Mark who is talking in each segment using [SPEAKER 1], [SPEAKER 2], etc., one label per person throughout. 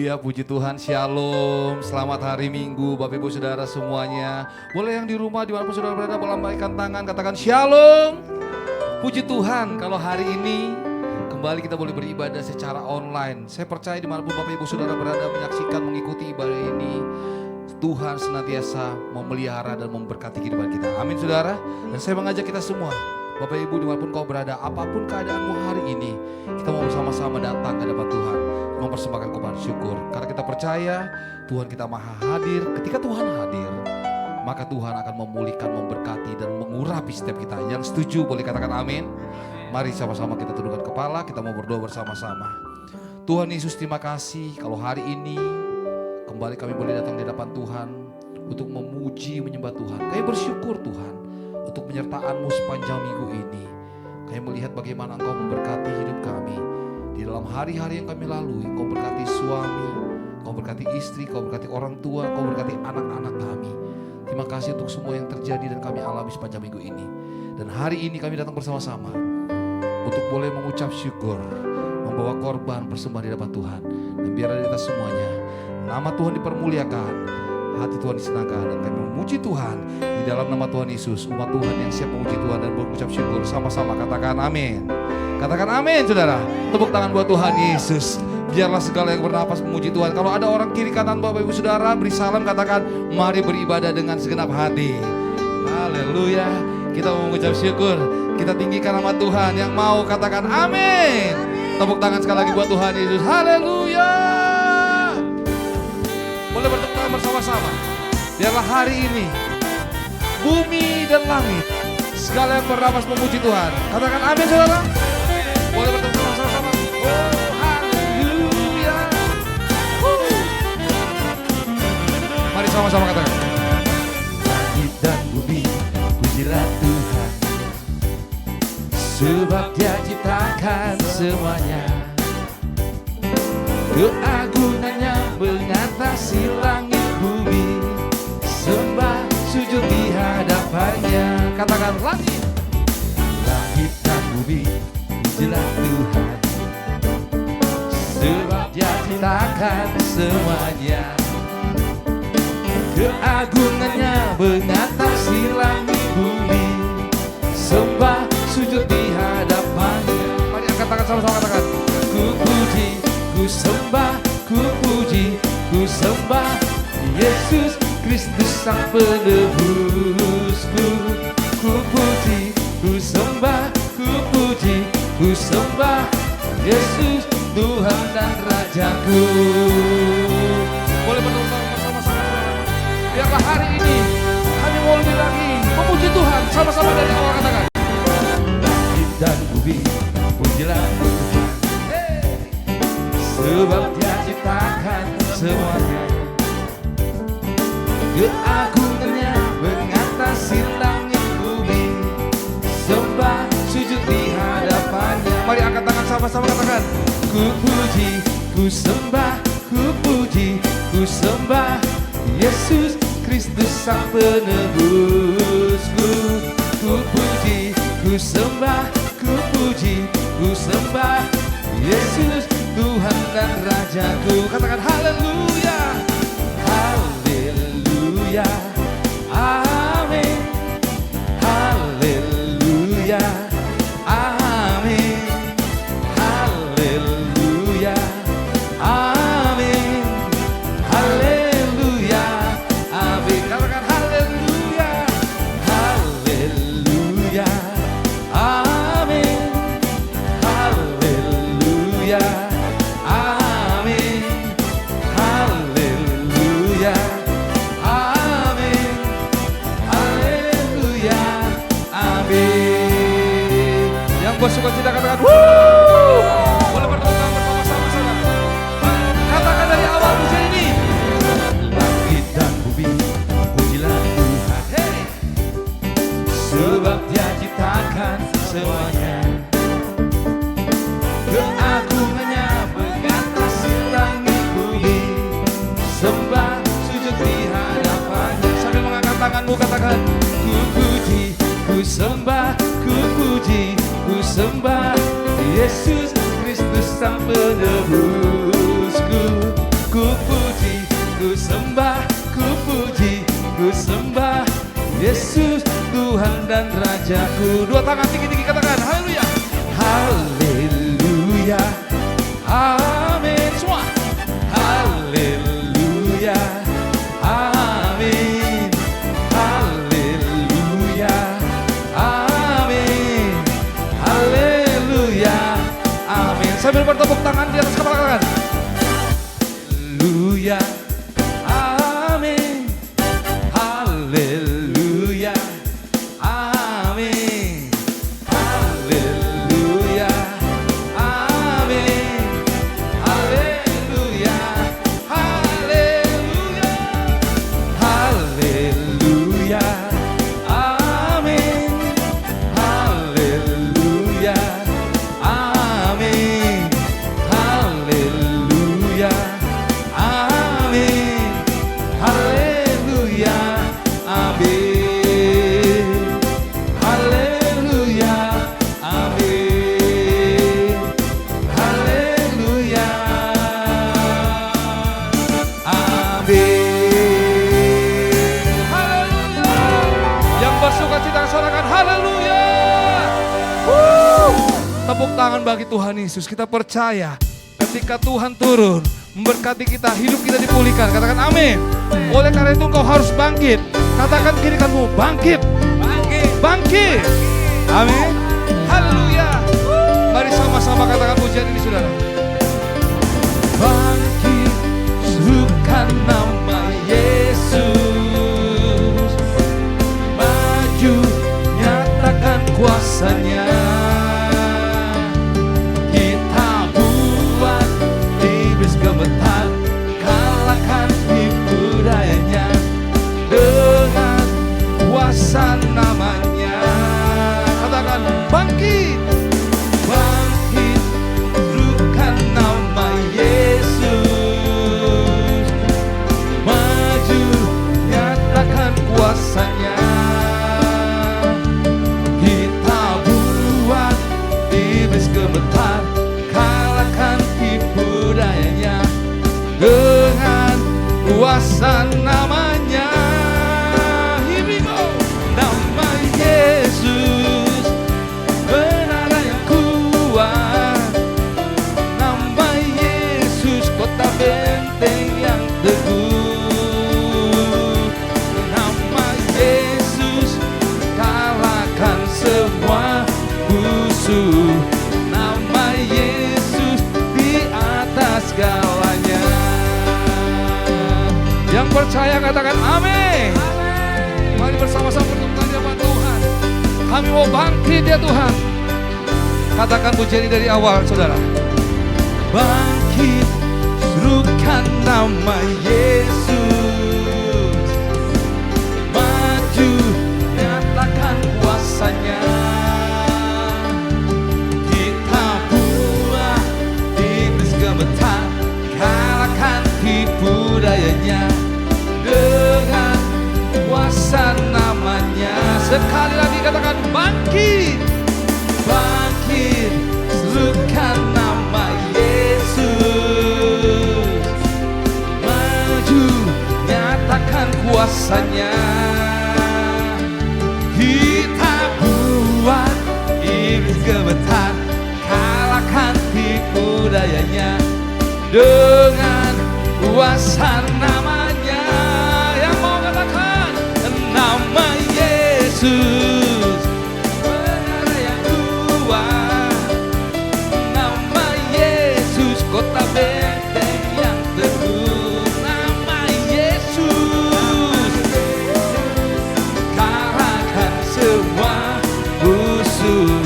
[SPEAKER 1] Haleluya, puji Tuhan, shalom, selamat hari Minggu Bapak Ibu Saudara semuanya. Boleh yang di rumah dimanapun saudara berada melambaikan tangan, katakan shalom. Puji Tuhan kalau hari ini kembali kita boleh beribadah secara online. Saya percaya dimanapun Bapak Ibu Saudara berada menyaksikan, mengikuti ibadah ini, Tuhan senantiasa memelihara dan memberkati kehidupan kita. Amin saudara. Dan saya mengajak kita semua, Bapak Ibu dimanapun kau berada, apapun keadaanmu hari ini, kita mau bersama-sama datang ke hadapan Tuhan, mempersembahkan korban syukur. Karena kita percaya Tuhan kita maha hadir. Ketika Tuhan hadir, maka Tuhan akan memulihkan, memberkati dan mengurapi setiap kita. Yang setuju boleh katakan amin. Mari sama-sama kita tundukkan kepala, kita mau berdoa bersama-sama. Tuhan Yesus, terima kasih kalau hari ini kembali kami boleh datang di hadapan Tuhan untuk memuji, menyembah Tuhan. Kami bersyukur Tuhan untuk penyertaan-Mu sepanjang minggu ini. Kami melihat bagaimana Engkau memberkati hidup kami. Di dalam hari-hari yang kami lalui, Engkau berkati suami, Engkau berkati istri, Engkau berkati orang tua, Engkau berkati anak-anak kami. Terima kasih untuk semua yang terjadi dan kami alami sepanjang minggu ini. Dan hari ini kami datang bersama-sama untuk boleh mengucap syukur, membawa korban persembahan di hadapan Tuhan. Dan biar kita semuanya, nama Tuhan dipermuliakan, hati Tuhan disenangkan, dan kami memuji Tuhan di dalam nama Tuhan Yesus. Umat Tuhan yang siap memuji Tuhan dan mengucap syukur sama-sama katakan amin. Katakan amin saudara. Tepuk tangan buat Tuhan Yesus. Biarlah segala yang bernapas memuji Tuhan. Kalau ada orang kiri kanan Bapak Ibu Saudara beri salam, katakan mari beribadah dengan segenap hati. Haleluya. Kita mau mengucap syukur. Kita tinggikan nama Tuhan. Yang mau katakan amin. Tepuk tangan sekali lagi buat Tuhan Yesus. Haleluya. Boleh bertepuk tangan bersama-sama. Biarlah hari ini bumi dan langit segala yang bernapas memuji Tuhan. Katakan amin saudara. Boleh bertepuk tangan bersama-sama. Oh haleluya. Mari sama-sama katakan.
[SPEAKER 2] Langit dan bumi pujilah Tuhan, sebab Dia ciptakan semuanya. Keagungannya mengatasi langit bumi, sembah sujud di hadapannya.
[SPEAKER 1] Katakan langit.
[SPEAKER 2] Langit dan bumi pujilah Tuhan, sebab Dia ciptakan semuanya. Keagungannya mengatasi langit bumi, sembah sujud di hadapannya.
[SPEAKER 1] Mari angkat tangan sama-sama katakan.
[SPEAKER 2] Ku puji, ku sembah, ku puji, ku sembah Yesus Kristus Sang Penebusku. Ku puji, ku sembah, ku puji, ku sembah Yesus Tuhan dan Rajaku.
[SPEAKER 1] Boleh bertepuk tangan bersama-sama. Biarlah hari ini kami mau lebih lagi memuji Tuhan sama-sama dari awal katakan.
[SPEAKER 2] Langit dan bumi pujilah Tuhan, sebab Dia ciptakan semuanya. Keagungannya mengatasi langit bumi, sembah sujud di hadapannya.
[SPEAKER 1] Mari angkat tangan sama-sama katakan.
[SPEAKER 2] Ku puji, ku sembah, ku puji, ku sembah Yesus Kristus Sang Penebusku. Ku puji, ku sembah, ku puji, ku sembah Yesus Tuhan dan Rajaku. Katakan haleluya, haleluya, amin, haleluya, amin, haleluya, amin, haleluya, amin. Katakan haleluya, haleluya, amin, haleluya, amin, haleluya, amin, haleluya, amin.
[SPEAKER 1] Yang bersuka cita katakan wuuu. Boleh bertepuk tangan bersama-sama saudara. Katakan dari awal musim ini.
[SPEAKER 2] Langit dan bumi pujilah Tuhan, hey, sebab Dia ciptakan semuanya. Keagungannya mengatasi langit bumi, sembah sujud di hadapannya.
[SPEAKER 1] Sambil mengangkat tanganmu katakan.
[SPEAKER 2] Ku puji, ku sembah, ku puji, ku sembah Yesus Kristus Sang Penebusku. Ku ku sembah, ku puji, ku sembah Yesus Tuhan dan Rajaku. Dua tangan tinggi-tinggi katakan haleluya. Haleluya, amin semua. Haleluya, amin. Haleluya, amin. Haleluya, amin. Sambil bertepuk tangan di atas kepala katakan haleluya, amin. Haleluya, amin. Haleluya, amin. Haleluya, haleluya. Haleluya, amin. Haleluya, amin. Haleluya, amin. Haleluya, amin. Haleluya, amin. Haleluya, amin. Haleluya. Yang bersuka cita sorakan haleluya. Tepuk tangan bagi Tuhan Yesus. Kita percaya ketika Tuhan turun memberkati kita, hidup kita dipulihkan. Katakan amin. Oleh karena itu engkau harus bangkit. Katakan kiri kananmu, bangkit. Bangkit. Bangkit. Amin. Haleluya. Mari sama-sama katakan pujian ini saudara. Bangkit, serukan nama Yesus. Maju, nyatakan kuasanya. Kita buat iblis gemetar, kalahkan tipu dayanya dengan kuasa namanya. Katakan bangkit, bangkit, serukan nama Yesus. Maju, nyatakan kuasanya. Kita buat iblis gemetar, kalahkan tipu dayanya dengan kuasa namanya. Here we go. Nama Yesus benar yang kuat. Nama Yesus kota benteng yang teguh. Nama Yesus kalahkan semua musuh. Nama Yesus di atas segalanya. Yang percaya katakan amin. Mari bersama-sama bertepuk tangan Tuhan. Kami mau bangkit ya Tuhan. Katakan pujian ini dari awal saudara. Bangkit, serukan nama Yesus. Maju, nyatakan kuasanya. Kita buat iblis gemetar, kalahkan tipu dayanya dengan kuasa namanya. Sekali lagi katakan bangkit, bangkit, serukan nama Yesus. Maju, nyatakan kuasanya. Kita buat iblis gemetar, kalahkan tipu dayanya dengan kuasa namanya. Yang mau katakan nama Yesus benar yang kuat. Nama Yesus kota benteng yang teguh. Nama Yesus kalahkan semua musuh.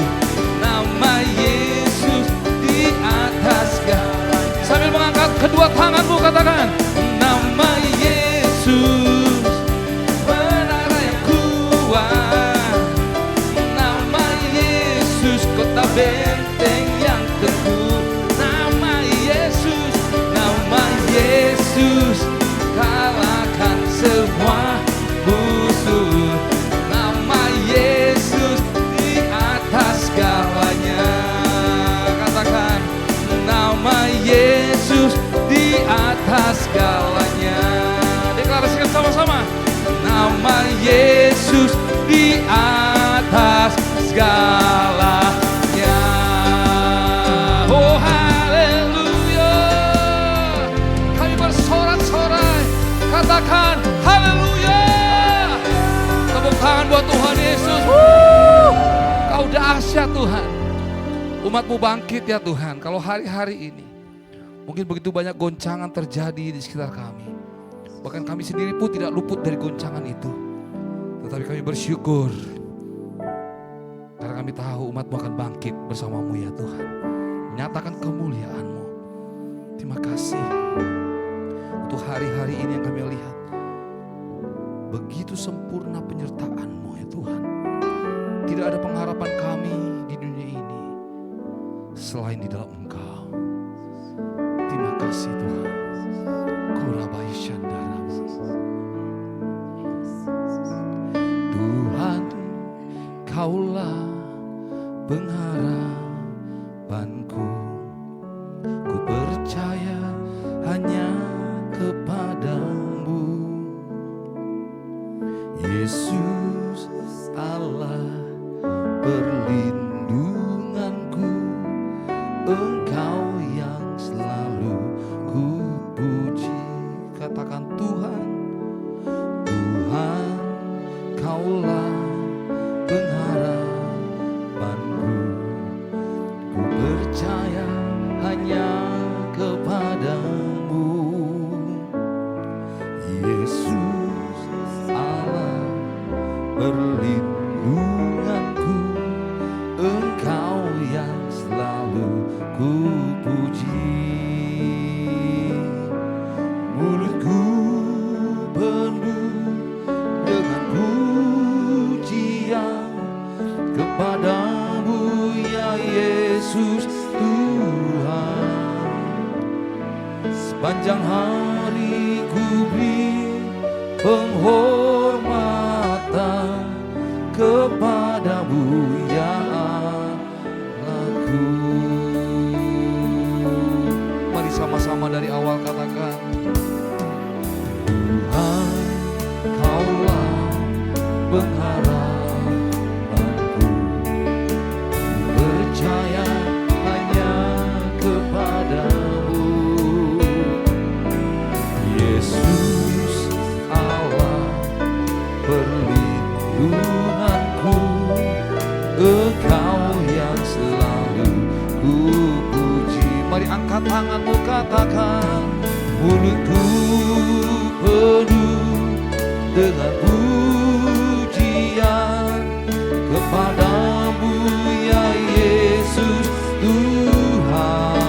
[SPEAKER 2] Nama Yesus di atas segalanya. Sambil mengangkat kedua tanganmu katakan nama Yesus benar yang kuat. Nama Yesus kota benteng yang teguh. Nama Yesus, nama Yesus kalahkan semua musuh. Nama Yesus di atas segalanya. Katakan nama Yesus di atas segalanya.
[SPEAKER 1] segalanya. Oh haleluya. Kami bersorak-sorai, katakan haleluya. Tepuk tangan buat Tuhan Yesus. Kau dahsyat Tuhan. Umat-Mu bangkit ya Tuhan. Kalau hari-hari ini mungkin begitu banyak goncangan terjadi di sekitar kami. Bahkan kami sendiri pun tidak luput dari goncangan itu. Tetapi kami bersyukur karena kami tahu umat-Mu akan bangkit bersama-Mu ya Tuhan. Menyatakan kemuliaan-Mu. Terima kasih untuk hari-hari ini yang kami lihat. Begitu sempurna penyertaan-Mu ya Tuhan. Tidak ada pengharapan kami di dunia ini selain di dalam Engkau. Terima kasih Tuhan. Kurabai Shandara. Tuhan, Kaulah pengharapanku. Ku percaya hanya kepadamu, Yesus Allah perlindunganku. Engkau yang selalu ku puji. Katakan Tuhan, Tuhan, Kaulah pengharapanku. Ku percaya hanya kepadamu, Yesus Allah perlindunganku. Engkau yang selalu ku puji. Mulutku penuh dengan pujian kepadamu ya Yesus Tuhan. Sepanjang hari ku beri penghormatan kepadamu ya Allahku. Mari sama-sama dari awal katakan, Tuhan, Kaulah pengharapanku. Ku percaya hanya kepadamu, Yesus Allah perlindunganku. Engkau yang selalu ku puji. Mari angkat tanganmu, katakan, mulutku penuh dengan pujian kepadamu ya Yesus Tuhan.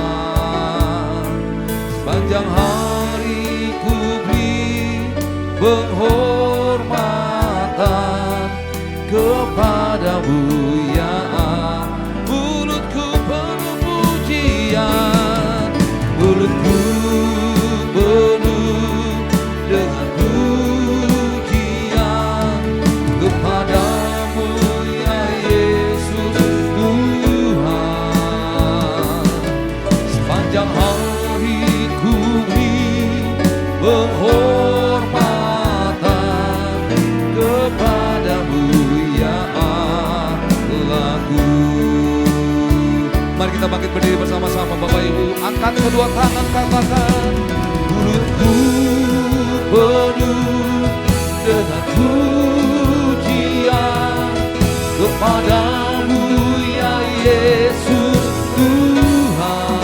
[SPEAKER 1] Sepanjang hari ku beri penghormatan kepadamu ya Allah. Mulutku penuh pujian, mulutku penuh dengan pujian kepadamu ya Yesus Tuhan. Sepanjang hari ku beri penghormatan kepadamu ya Allahku. Mari kita bangkit berdiri bersama-sama Bapak Ibu. Angkat kedua tangan, katakan, mulutku penuh dengan pujian kepadamu ya Yesus Tuhan.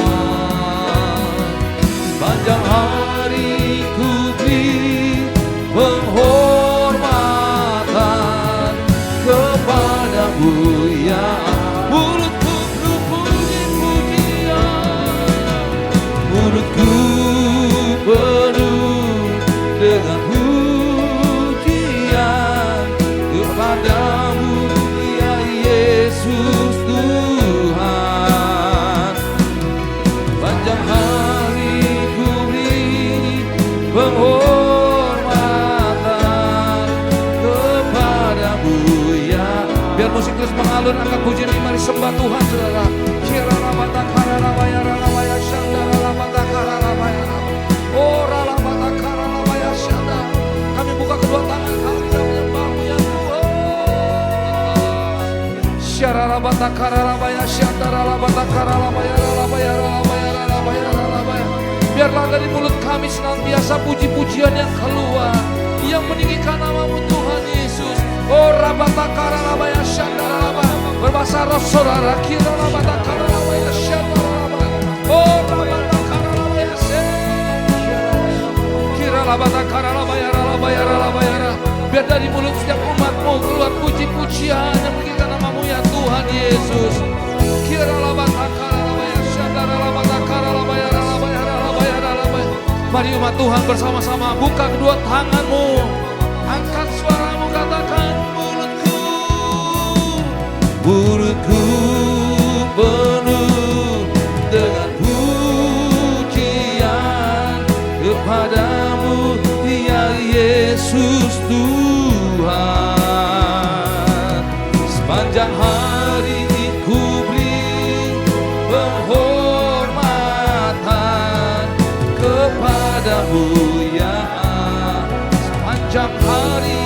[SPEAKER 1] Sepanjang hari ku beri penghormatan kepadamu ya mulutku penuh puji-pujian, mulutku penuh dengan pujian kepadamu ya Yesus Tuhan. Panjang hari ku beri penghormatan kepadamu ya. Biar musik terus mengalun, angkat pujian ini, mari sembah Tuhan saudara. Kirana mata karana waya rana waya shandara mata karana waya rana. Oh rana mata karana waya shandara. Kami buka kedua tangan kami dan menyembah-Mu ya Tuhan. Biarlah dari mulut kami senantiasa puji-pujian yang keluar, yang meninggikan nama-Mu Tuhan Yesus. Oh Rabatakarabaya Shandaraba, berbahasa roh saudara, kira Rabatakarabaya Shandaraba. Oh Rabatakarabaya kira Rabatakarabaya Rabaya. Biar dari mulut setiap umat-Mu keluar puji-pujian yang meninggikan nama-Mu ya Tuhan Yesus. Kira Rabatakarabaya Shandaraba. Mari umat Tuhan bersama-sama buka kedua tanganmu, angkat suaramu, katakan mulutku penuh dengan pujian kepadamu ya Yesus Tuhan. Sepanjang hari ku beri penghormatan kepadamu ya, sepanjang hari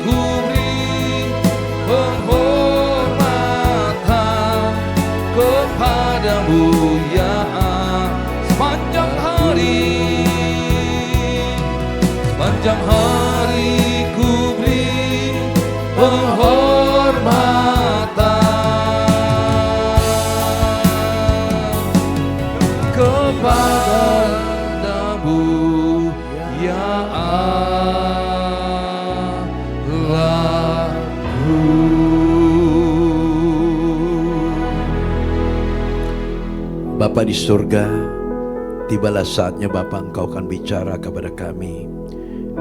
[SPEAKER 1] ku beri penghormatan kepadamu ya, sepanjang hari ku beri penghormatan kepadamu ya Allahku.
[SPEAKER 3] Bapa di surga, tibalah saatnya Bapa Engkau akan bicara kepada kami.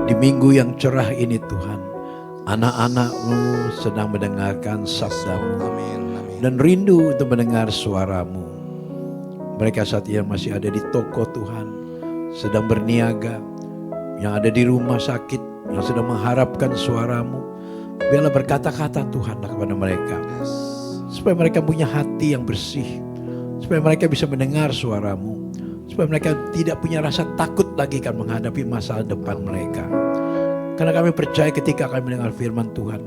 [SPEAKER 3] Di minggu yang cerah ini Tuhan, anak-anak-Mu sedang mendengarkan sabda-Mu dan rindu untuk mendengar suara-Mu. Mereka saat ini masih ada di toko Tuhan, sedang berniaga, yang ada di rumah sakit, yang sedang mengharapkan suara-Mu. Biarlah berkata-kata Tuhan kepada mereka, supaya mereka punya hati yang bersih, supaya mereka bisa mendengar suara-Mu, supaya mereka tidak punya rasa takut lagi kan menghadapi masa depan mereka. Karena kami percaya ketika kami mendengar firman Tuhan,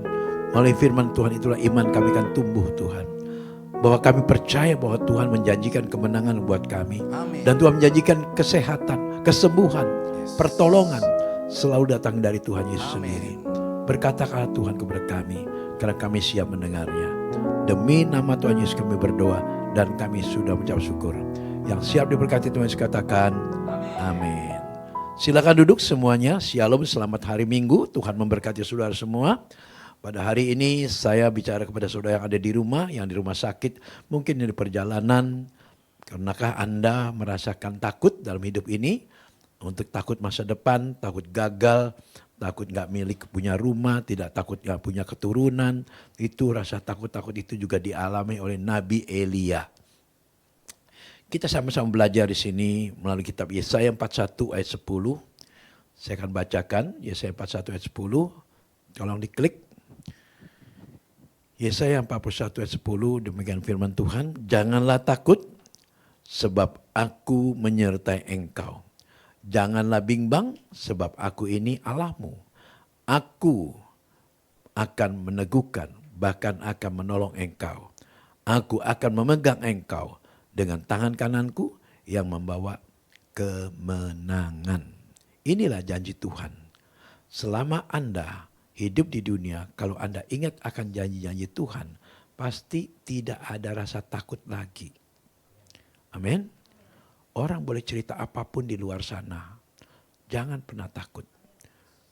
[SPEAKER 3] melalui firman Tuhan itulah iman kami akan tumbuh Tuhan. Bahwa kami percaya bahwa Tuhan menjanjikan kemenangan buat kami.
[SPEAKER 1] Amin.
[SPEAKER 3] Dan Tuhan menjanjikan kesehatan, kesembuhan, pertolongan selalu datang dari Tuhan Yesus sendiri. Berkata-kata Tuhan kepada kami, karena kami siap mendengarnya. Demi nama Tuhan Yesus kami berdoa dan kami sudah mengucap syukur. Yang siap diberkati Tuhan Yesus katakan amin. Silakan duduk semuanya. Shalom, selamat hari Minggu. Tuhan memberkati saudara semua. Pada hari ini saya bicara kepada saudara yang ada di rumah, yang di rumah sakit, mungkin di perjalanan. Karenakah Anda merasakan takut dalam hidup ini? Untuk takut masa depan, takut gagal, takut gak milik punya rumah, tidak takut gak punya keturunan. Itu rasa takut-takut itu juga dialami oleh Nabi Elia. Kita sama-sama belajar di sini melalui kitab Yesaya 41 ayat 10. Saya akan bacakan Yesaya 41 ayat 10. Tolong diklik. Yesaya 41 ayat 10, demikian firman Tuhan. Janganlah takut sebab aku menyertai engkau. Janganlah bimbang sebab aku ini Allahmu. Aku akan meneguhkan, bahkan akan menolong engkau. Aku akan memegang engkau dengan tangan kananku yang membawa kemenangan. Inilah janji Tuhan. Selama Anda hidup di dunia, kalau Anda ingat akan janji-janji Tuhan, pasti tidak ada rasa takut lagi. Amin. Orang boleh cerita apapun di luar sana. Jangan pernah takut.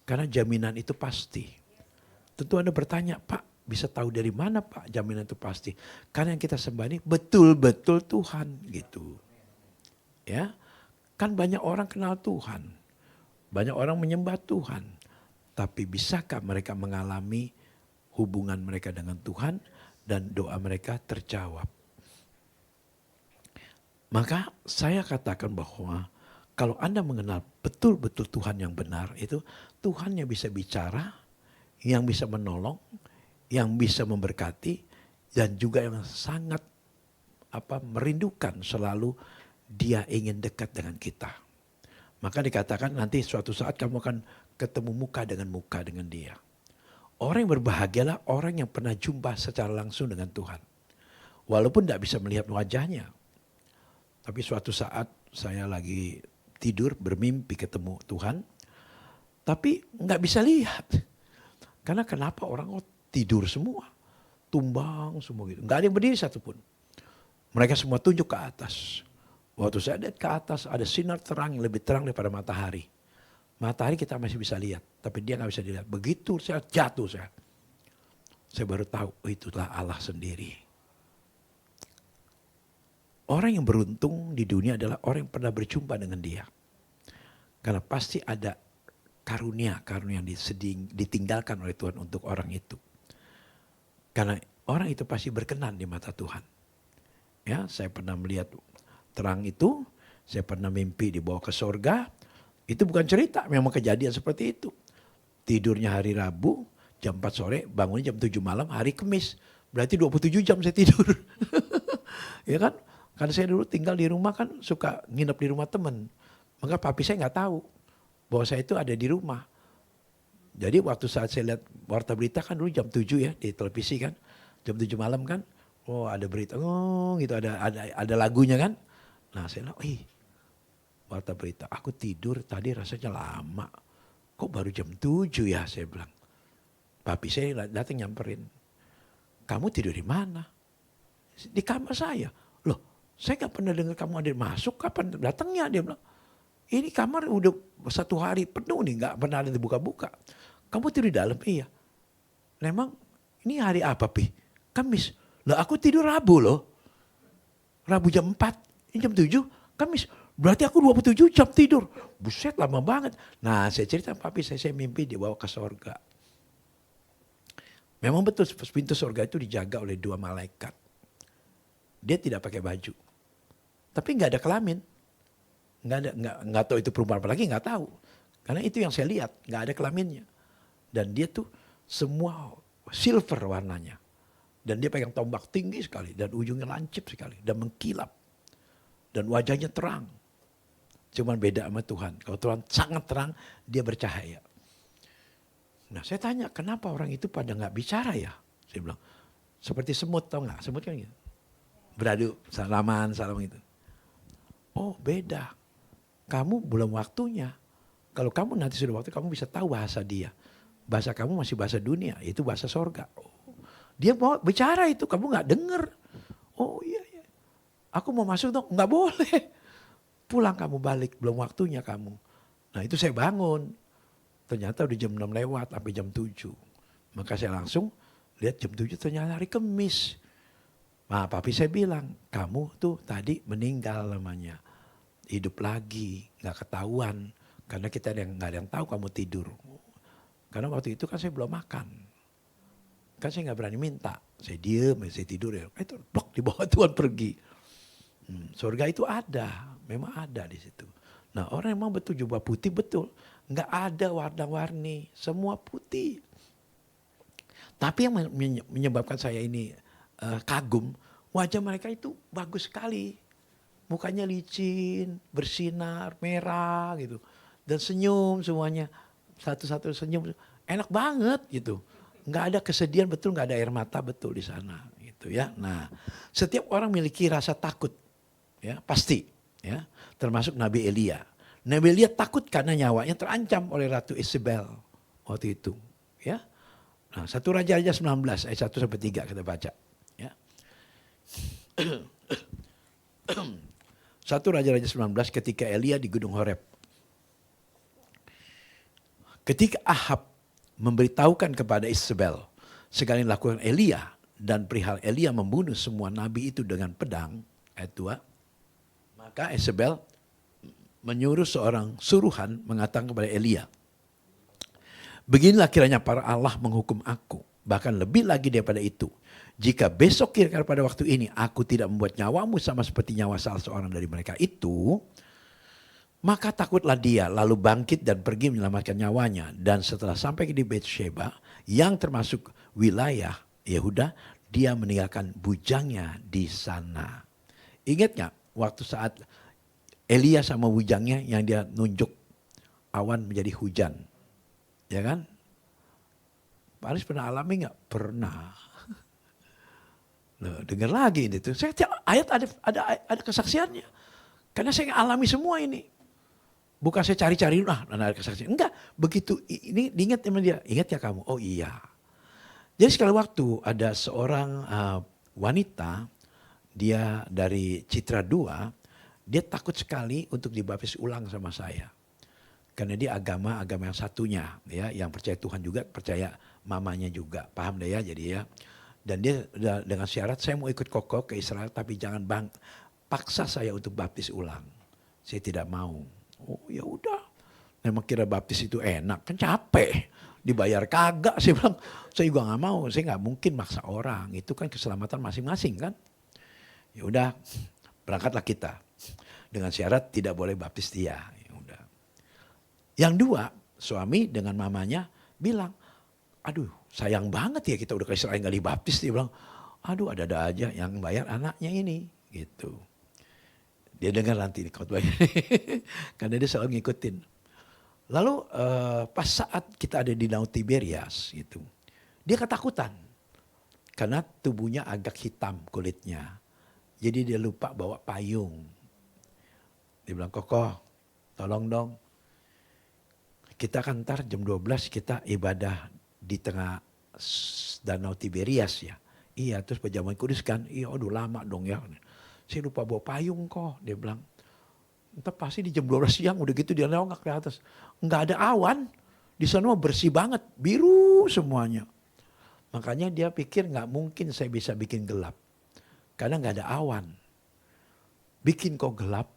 [SPEAKER 3] Karena jaminan itu pasti. Tentu Anda bertanya, Pak, bisa tahu dari mana Pak jaminan itu pasti? Karena yang kita sembah ini betul-betul Tuhan gitu. Ya, kan banyak orang kenal Tuhan. Banyak orang menyembah Tuhan. Tapi bisakah mereka mengalami hubungan mereka dengan Tuhan dan doa mereka terjawab? Maka saya katakan bahwa kalau Anda mengenal betul-betul Tuhan yang benar, itu Tuhan yang bisa bicara, yang bisa menolong, yang bisa memberkati, dan juga yang sangat merindukan selalu dia ingin dekat dengan kita. Maka dikatakan nanti suatu saat kamu akan ketemu muka dengan dia. Orang yang berbahagialah orang yang pernah jumpa secara langsung dengan Tuhan. Walaupun tidak bisa melihat wajahnya. Tapi suatu saat saya lagi tidur bermimpi ketemu Tuhan. Tapi nggak bisa lihat. Karena kenapa orang tidur semua. Tumbang semua gitu. Nggak ada yang berdiri satupun. Mereka semua tunjuk ke atas. Waktu saya lihat ke atas ada sinar terang yang lebih terang daripada matahari. Matahari kita masih bisa lihat. Tapi dia nggak bisa dilihat. Begitu saya jatuh saya. Saya baru tahu itulah Allah sendiri. Orang yang beruntung di dunia adalah orang yang pernah berjumpa dengan dia. Karena pasti ada karunia yang ditinggalkan oleh Tuhan untuk orang itu. Karena orang itu pasti berkenan di mata Tuhan. Ya, saya pernah melihat terang itu, saya pernah mimpi dibawa ke sorga. Itu bukan cerita, memang kejadian seperti itu. Tidurnya hari Rabu, jam 4 sore, bangunnya jam 7 malam, hari Kamis. Berarti 27 jam saya tidur. Ya kan? Karena saya dulu tinggal di rumah kan suka nginep di rumah teman. Maka papi saya nggak tahu bahwa saya itu ada di rumah. Jadi waktu saat saya lihat warta berita kan dulu jam 7 ya di televisi kan. Jam 7 malam kan. Oh ada berita, oh gitu ada lagunya kan. Nah saya bilang, warta berita. Aku tidur tadi rasanya lama. Kok baru jam 7 ya saya bilang. Papi saya datang nyamperin. Kamu tidur di mana? Di kamar saya. Loh saya gak pernah dengar kamu ada masuk. Kapan datangnya? Dia bilang. Ini kamar udah 1 hari penuh nih. Gak pernah ada dibuka-buka. Kamu tidur di dalam? Iya. Memang ini hari apa Pi? Kamis. Lah aku tidur Rabu loh. Rabu jam 4. Ini jam 7. Kamis. Berarti aku 27 jam tidur. Buset lama banget. Nah saya cerita papi saya mimpi dibawa ke sorga. Memang betul pintu sorga itu dijaga oleh 2 malaikat. Dia tidak pakai baju. Tapi nggak ada kelamin. Nggak tahu itu perempuan apa lagi, nggak tahu. Karena itu yang saya lihat, nggak ada kelaminnya. Dan dia tuh semua silver warnanya. Dan dia pegang tombak tinggi sekali. Dan ujungnya lancip sekali. Dan mengkilap. Dan wajahnya terang. Cuman beda sama Tuhan. Kalau Tuhan sangat terang, dia bercahaya. Nah saya tanya, kenapa orang itu pada nggak bicara ya? Saya bilang, seperti semut tau nggak? Semut kan gitu. Beradu, salaman gitu. Oh beda. Kamu belum waktunya. Kalau kamu nanti sudah waktu, kamu bisa tahu bahasa dia. Bahasa kamu masih bahasa dunia, itu bahasa sorga. Oh, dia mau bicara itu, kamu nggak dengar. Oh iya. Aku mau masuk dong, nggak boleh. Pulang kamu balik, belum waktunya kamu. Nah itu saya bangun. Ternyata udah jam 6 lewat sampai jam 7. Maka saya langsung lihat jam 7 ternyata hari Kamis. Nah papi saya bilang, kamu tuh tadi meninggal namanya. Hidup lagi, gak ketahuan. Karena kita nggak ada yang tahu kamu tidur. Karena waktu itu kan saya belum makan. Kan saya gak berani minta. Saya diem, saya tidur ya. Itu blok dibawa Tuhan pergi. Surga itu ada, memang ada di situ. Nah orang emang betul jubah putih betul. Gak ada warna-warni, semua putih. Tapi yang menyebabkan saya ini kagum, wajah mereka itu bagus sekali. Mukanya licin, bersinar, merah gitu. Dan senyum semuanya. Satu-satu senyum. Enak banget gitu. Nggak ada kesedihan betul, nggak ada air mata betul di sana. Gitu ya. Nah setiap orang memiliki rasa takut. Ya, pasti. Ya, termasuk Nabi Elia. Nabi Elia takut karena nyawanya terancam oleh Ratu Isabel waktu itu. Ya. Nah, 1 Raja-Raja 19 ayat 1 sampai 3 kita baca. Ya. 1 Raja-Raja 19 ketika Elia di Gunung Horeb. Ketika Ahab memberitahukan kepada Isabel segala yang dilakukan Elia dan perihal Elia membunuh semua nabi itu dengan pedang, ayat 2. Maka Isabel menyuruh seorang suruhan mengatakan kepada Elia, beginilah kiranya para Allah menghukum aku, bahkan lebih lagi daripada itu. Jika besok kira-kira pada waktu ini aku tidak membuat nyawamu sama seperti nyawa salah seorang dari mereka itu, maka takutlah dia lalu bangkit dan pergi menyelamatkan nyawanya. Dan setelah sampai di Betsheba yang termasuk wilayah Yehuda, dia meninggalkan bujangnya di sana. Ingat gak waktu saat Elia sama bujangnya yang dia nunjuk awan menjadi hujan. Ya kan? Pak Aris pernah alami nggak? Pernah. Loh, dengar lagi ini tuh. Saya tiap ayat ada kesaksiannya. Karena saya alami semua ini. Bukan saya cari-cari, ada kesaksian. Enggak, begitu ini diingat sama dia. Ingat ya kamu? Oh iya. Jadi sekali waktu ada seorang wanita, dia dari Citra 2, dia takut sekali untuk dibaptis ulang sama saya. Karena dia agama yang satunya, ya, yang percaya Tuhan juga, percaya mamanya juga, paham deh ya, jadi ya. Dan dia dengan syarat saya mau ikut kokoh ke Israel, tapi jangan paksa saya untuk baptis ulang. Saya tidak mau. Oh ya udah, memang kira baptis itu enak, kan capek, dibayar kagak. Saya bilang, saya juga nggak mau, saya nggak mungkin maksa orang. Itu kan keselamatan masing-masing kan. Ya udah, berangkatlah kita dengan syarat tidak boleh baptis dia. Ya udah. Yang dua, suami dengan mamanya bilang, aduh sayang banget ya kita udah ke Israel nggak dibaptis. Dia bilang, aduh ada-ada aja yang bayar anaknya ini, gitu. Dia dengar nanti di khotbah ini. Karena dia selalu ngikutin. Lalu pas saat kita ada di Danau Tiberias gitu. Dia ketakutan. Karena tubuhnya agak hitam kulitnya. Jadi dia lupa bawa payung. Dia bilang, Kokoh tolong dong. Kita kan ntar jam 12 kita ibadah di tengah Danau Tiberias ya. Iya terus perjamuan kudus kan. Iya aduh lama dong ya. Saya lupa bawa payung kok, dia bilang. Entah pasti di jam 12 siang udah gitu dia nongak ke atas. Enggak ada awan, di sana bersih banget, biru semuanya. Makanya dia pikir nggak mungkin saya bisa bikin gelap. Karena nggak ada awan. Bikin kok gelap,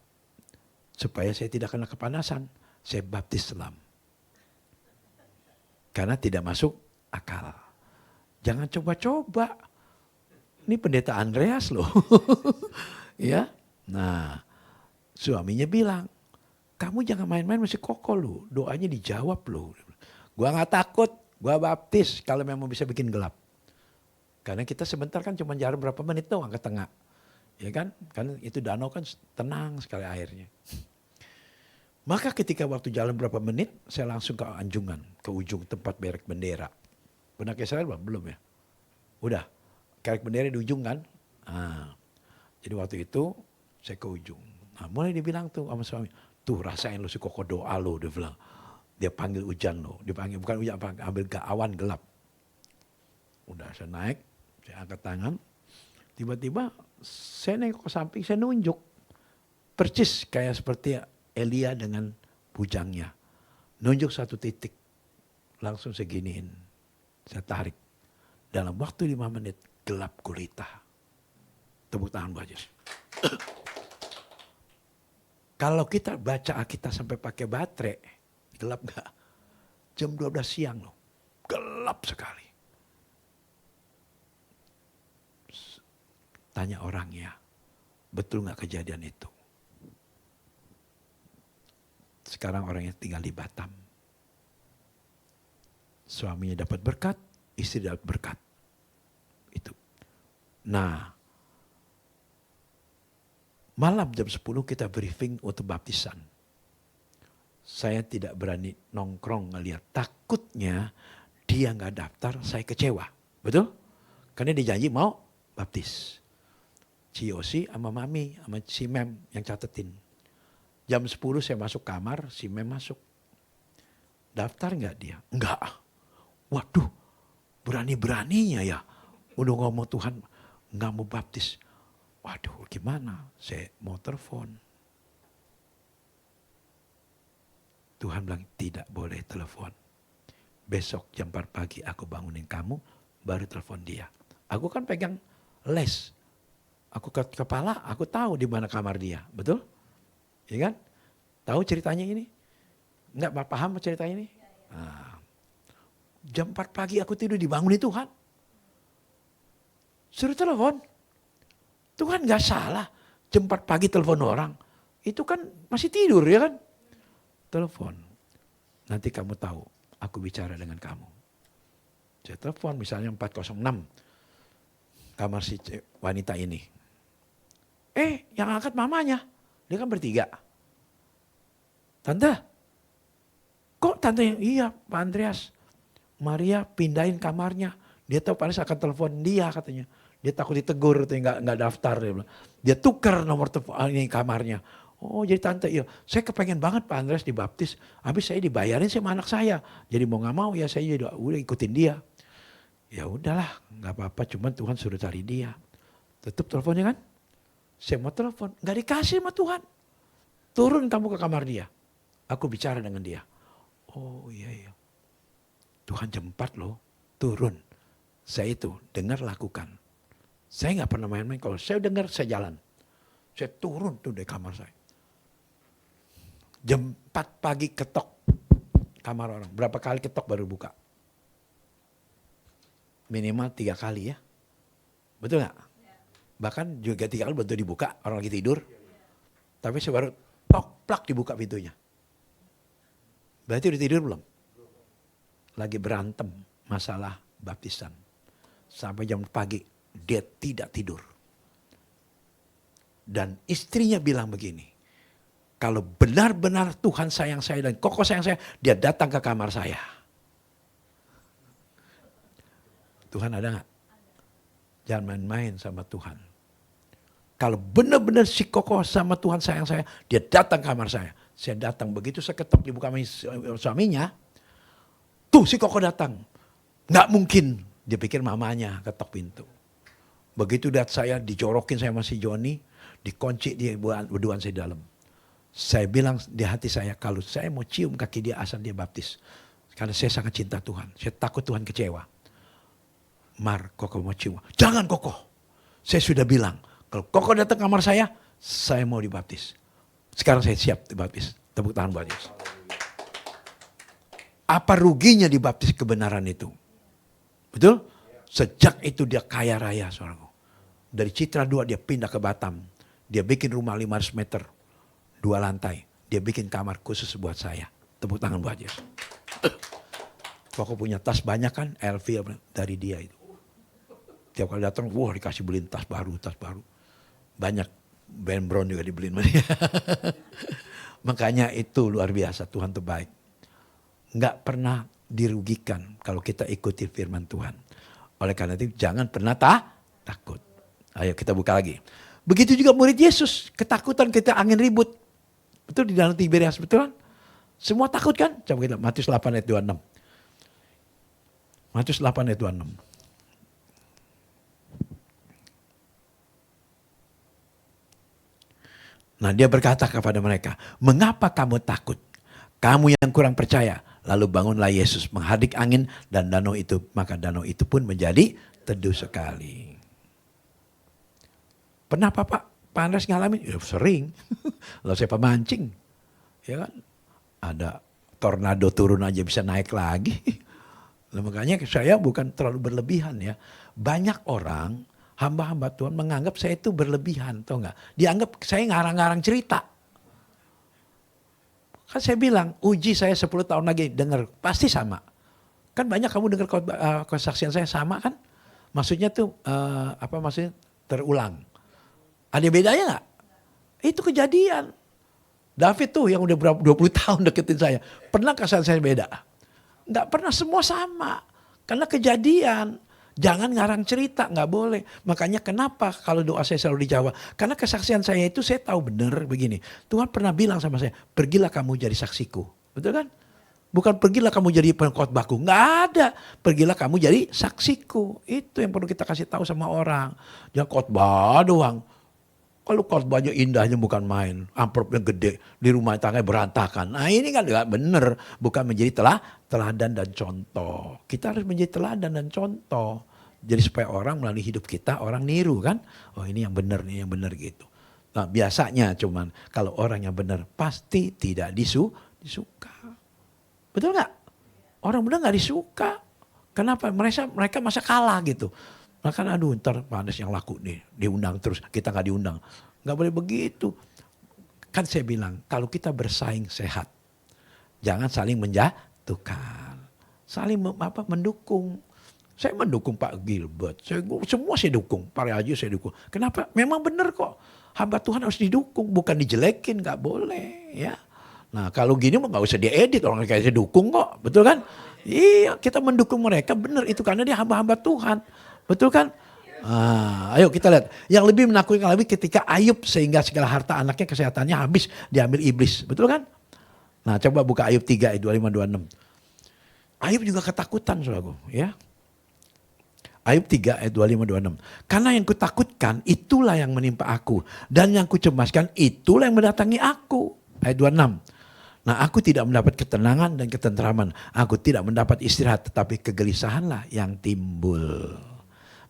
[SPEAKER 3] supaya saya tidak kena kepanasan. Saya baptis selam. Karena tidak masuk akal. Jangan coba-coba. Ini pendeta Andreas loh. Ya, nah suaminya bilang, kamu jangan main-main masih kokoh lu, doanya dijawab lu. Gua nggak takut, gua baptis kalau memang bisa bikin gelap. Karena kita sebentar kan cuma jalan berapa menit doang ke tengah, ya kan? Kan itu danau kan tenang sekali airnya. Maka ketika waktu jalan berapa menit, saya langsung ke Anjungan, ke ujung tempat berek bendera. Pernah ke Israel belum ya? Udah, kerek bendera di ujung kan? Nah, jadi waktu itu saya ke ujung. Nah, mulai dibilang tuh sama suami, tuh rasain lu si kokoh doa lu, dia bilang. Dia panggil hujan lo, dipanggil bukan hujan, ambil awan gelap. Udah saya naik, saya angkat tangan, tiba-tiba saya nengok ke samping, saya nunjuk. Percis kayak seperti Elia dengan bujangnya. Nunjuk satu titik, langsung seginiin. Saya tarik. Dalam waktu 5 menit, gelap gulita. Tepuk tangan Bu Haji. Kalau kita baca Alkitab sampai pakai baterai, gelap gak? Jam 12 siang loh, gelap sekali. Tanya orangnya, betul gak kejadian itu? Sekarang orangnya tinggal di Batam. Suaminya dapat berkat, istri dapat berkat. Itu. Nah, malam jam 10 kita briefing untuk baptisan. Saya tidak berani nongkrong ngeliat. Takutnya dia gak daftar, saya kecewa. Betul? Karena dia janji mau baptis. Yosi sama Mami, sama si Mem yang catetin. Jam 10 saya masuk kamar, si Mem masuk. Daftar gak dia? Enggak. Waduh, berani-beraninya ya. Udah ngomong Tuhan gak mau baptis. Waduh gimana, saya mau telepon. Tuhan bilang tidak boleh telepon. Besok jam 4 pagi aku bangunin kamu, baru telepon dia. Aku kan pegang les. Aku ke kepala, aku tahu di mana kamar dia, betul? Ya kan? Tahu ceritanya ini? Enggak paham ceritanya ini? Nah, jam 4 pagi aku tidur dibangunin Tuhan. Suruh telepon. Tuhan gak salah. Jam 4 pagi telepon orang. Itu kan masih tidur ya kan. Telepon. Nanti kamu tahu aku bicara dengan kamu. Saya telepon misalnya 406. Kamar si wanita ini. Yang angkat mamanya. Dia kan bertiga. Tante. Kok tante yang? Iya Pak Andreas. Maria pindahin kamarnya. Dia tahu Pak Andreas akan telepon dia katanya. Dia takut ditegur, katanya nggak daftar. Dia bilang. Dia tukar nomor telepon ini kamarnya. Oh jadi tante, iya saya kepengen banget Pak Andreas dibaptis. Habis saya dibayarin sama anak saya. Jadi mau gak mau ya saya jadi udah ikutin dia. Ya udahlah gak apa-apa, cuman Tuhan suruh cari dia. Tutup teleponnya kan. Saya mau telepon, gak dikasih sama Tuhan. Turun kamu ke kamar dia. Aku bicara dengan dia. Oh iya. Tuhan jam 4 loh, turun. Saya itu dengar lakukan. Saya gak pernah main-main, kalau saya dengar saya jalan. Saya turun tuh dari kamar saya. Jam 4 pagi ketok kamar orang. Berapa kali ketok baru buka? Minimal 3 kali ya. Betul gak? Bahkan juga 3 kali betul dibuka, orang lagi tidur. Tapi saya baru tok plak dibuka pintunya. Berarti udah tidur belum? Lagi berantem masalah baptisan. Sampai jam pagi dia tidak tidur. Dan istrinya bilang begini. Kalau benar-benar Tuhan sayang saya dan Koko sayang saya, dia datang ke kamar saya. Tuhan ada gak? Jangan main-main sama Tuhan. Kalau benar-benar si Koko sama Tuhan sayang saya, dia datang ke kamar saya. Saya datang, begitu saya ketok dibuka suaminya, tuh si Koko datang. Gak mungkin, dia pikir mamanya ketok pintu. Begitu lihat saya, dijorokin saya sama si Joni, dikunci dia berduaan saya dalam. Saya bilang di hati saya, kalau saya mau cium kaki dia asal dia baptis. Karena saya sangat cinta Tuhan. Saya takut Tuhan kecewa. Mar, Koko mau cium. Jangan Koko. Saya sudah bilang, kalau Koko datang kamar saya mau dibaptis. Sekarang saya siap dibaptis. Tepuk tangan buat Yesus. Apa ruginya dibaptis kebenaran itu? Betul? Sejak itu dia kaya raya, saudaraku. Dari Citra 2 dia pindah ke Batam. Dia bikin rumah 500 meter. 2 lantai. Dia bikin kamar khusus buat saya. Tepuk tangan buat Yesus. Koko punya tas banyak kan. LV dari dia itu. Tiap kali datang, wah dikasih beliin tas baru. Banyak. Ben Brown juga dibeliin. Makanya itu luar biasa. Tuhan terbaik. Nggak pernah dirugikan kalau kita ikuti firman Tuhan. Oleh karena itu jangan pernah takut. Ayo kita buka lagi. Begitu juga murid Yesus. Ketakutan kita angin ribut. Betul di dalam Tiberias, betul kan? Semua takut kan? Coba kita Matius 8 ayat 26. Matius 8 ayat 26. Nah dia berkata kepada mereka, mengapa kamu takut? Kamu yang kurang percaya. Lalu bangunlah Yesus menghadik angin dan danau itu. Maka danau itu pun menjadi teduh sekali. Pernah Pak Andreas ngalamin? Ya, sering. Lalu saya pemancing. Ya kan? Ada tornado turun aja bisa naik lagi. Nah, makanya saya bukan terlalu berlebihan ya. Banyak orang, hamba-hamba Tuhan menganggap saya itu berlebihan. Tahu nggak? Dianggap saya ngarang-ngarang cerita. Kan saya bilang, uji saya 10 tahun lagi dengar. Pasti sama. Kan banyak kamu dengar kesaksian saya sama kan? Maksudnya tuh, apa maksudnya? Terulang. Ada bedanya gak? Itu kejadian. David tuh yang udah berapa 20 tahun deketin saya. Pernah kesan saya beda? Gak pernah, semua sama. Karena kejadian. Jangan ngarang cerita, gak boleh. Makanya kenapa kalau doa saya selalu dijawab? Karena kesaksian saya itu saya tahu benar begini. Tuhan pernah bilang sama saya, pergilah kamu jadi saksiku. Betul kan? Bukan pergilah kamu jadi pengkhotbahku. Nggak ada. Pergilah kamu jadi saksiku. Itu yang perlu kita kasih tahu sama orang. Jangan khotbah doang. Kalau khotbahnya indahnya bukan main. Amplopnya gede. Di rumah tangga berantakan. Nah ini kan nggak bener. Bukan menjadi teladan dan contoh. Kita harus menjadi teladan dan contoh. Jadi supaya orang melalui hidup kita, orang niru kan. Oh ini yang benar, ini yang benar gitu. Nah biasanya cuman kalau orang yang benar pasti tidak disuka. Betul nggak? Orang benar nggak disuka. Kenapa? Mereka masa kalah gitu. Maka aduh ntar Pak Andreas yang laku nih. Diundang terus, kita nggak diundang. Nggak boleh begitu. Kan saya bilang, kalau kita bersaing sehat. Jangan saling menjatuhkan. Saling mendukung. Saya mendukung Pak Gilbert. Semua saya dukung. Pak Raji saya dukung. Kenapa? Memang benar kok. Hamba Tuhan harus didukung. Bukan dijelekin, nggak boleh. Ya. Nah kalau gini mah gak usah diedit, orang kayak saya dukung kok, betul kan? Iya, kita mendukung mereka, benar itu karena dia hamba-hamba Tuhan. Betul kan? Ayo kita lihat. Yang lebih menakutkan lagi ketika Ayub sehingga segala harta anaknya kesehatannya habis diambil iblis. Betul kan? Nah coba buka Ayub 3 ayat 25-26. Ayub juga ketakutan saudaraku. Ya. Ayub 3 ayat 25-26. Karena yang kutakutkan itulah yang menimpa aku. Dan yang kucemaskan itulah yang mendatangi aku. Ayat 26. Nah aku tidak mendapat ketenangan dan ketenteraman. Aku tidak mendapat istirahat. Tetapi kegelisahanlah yang timbul.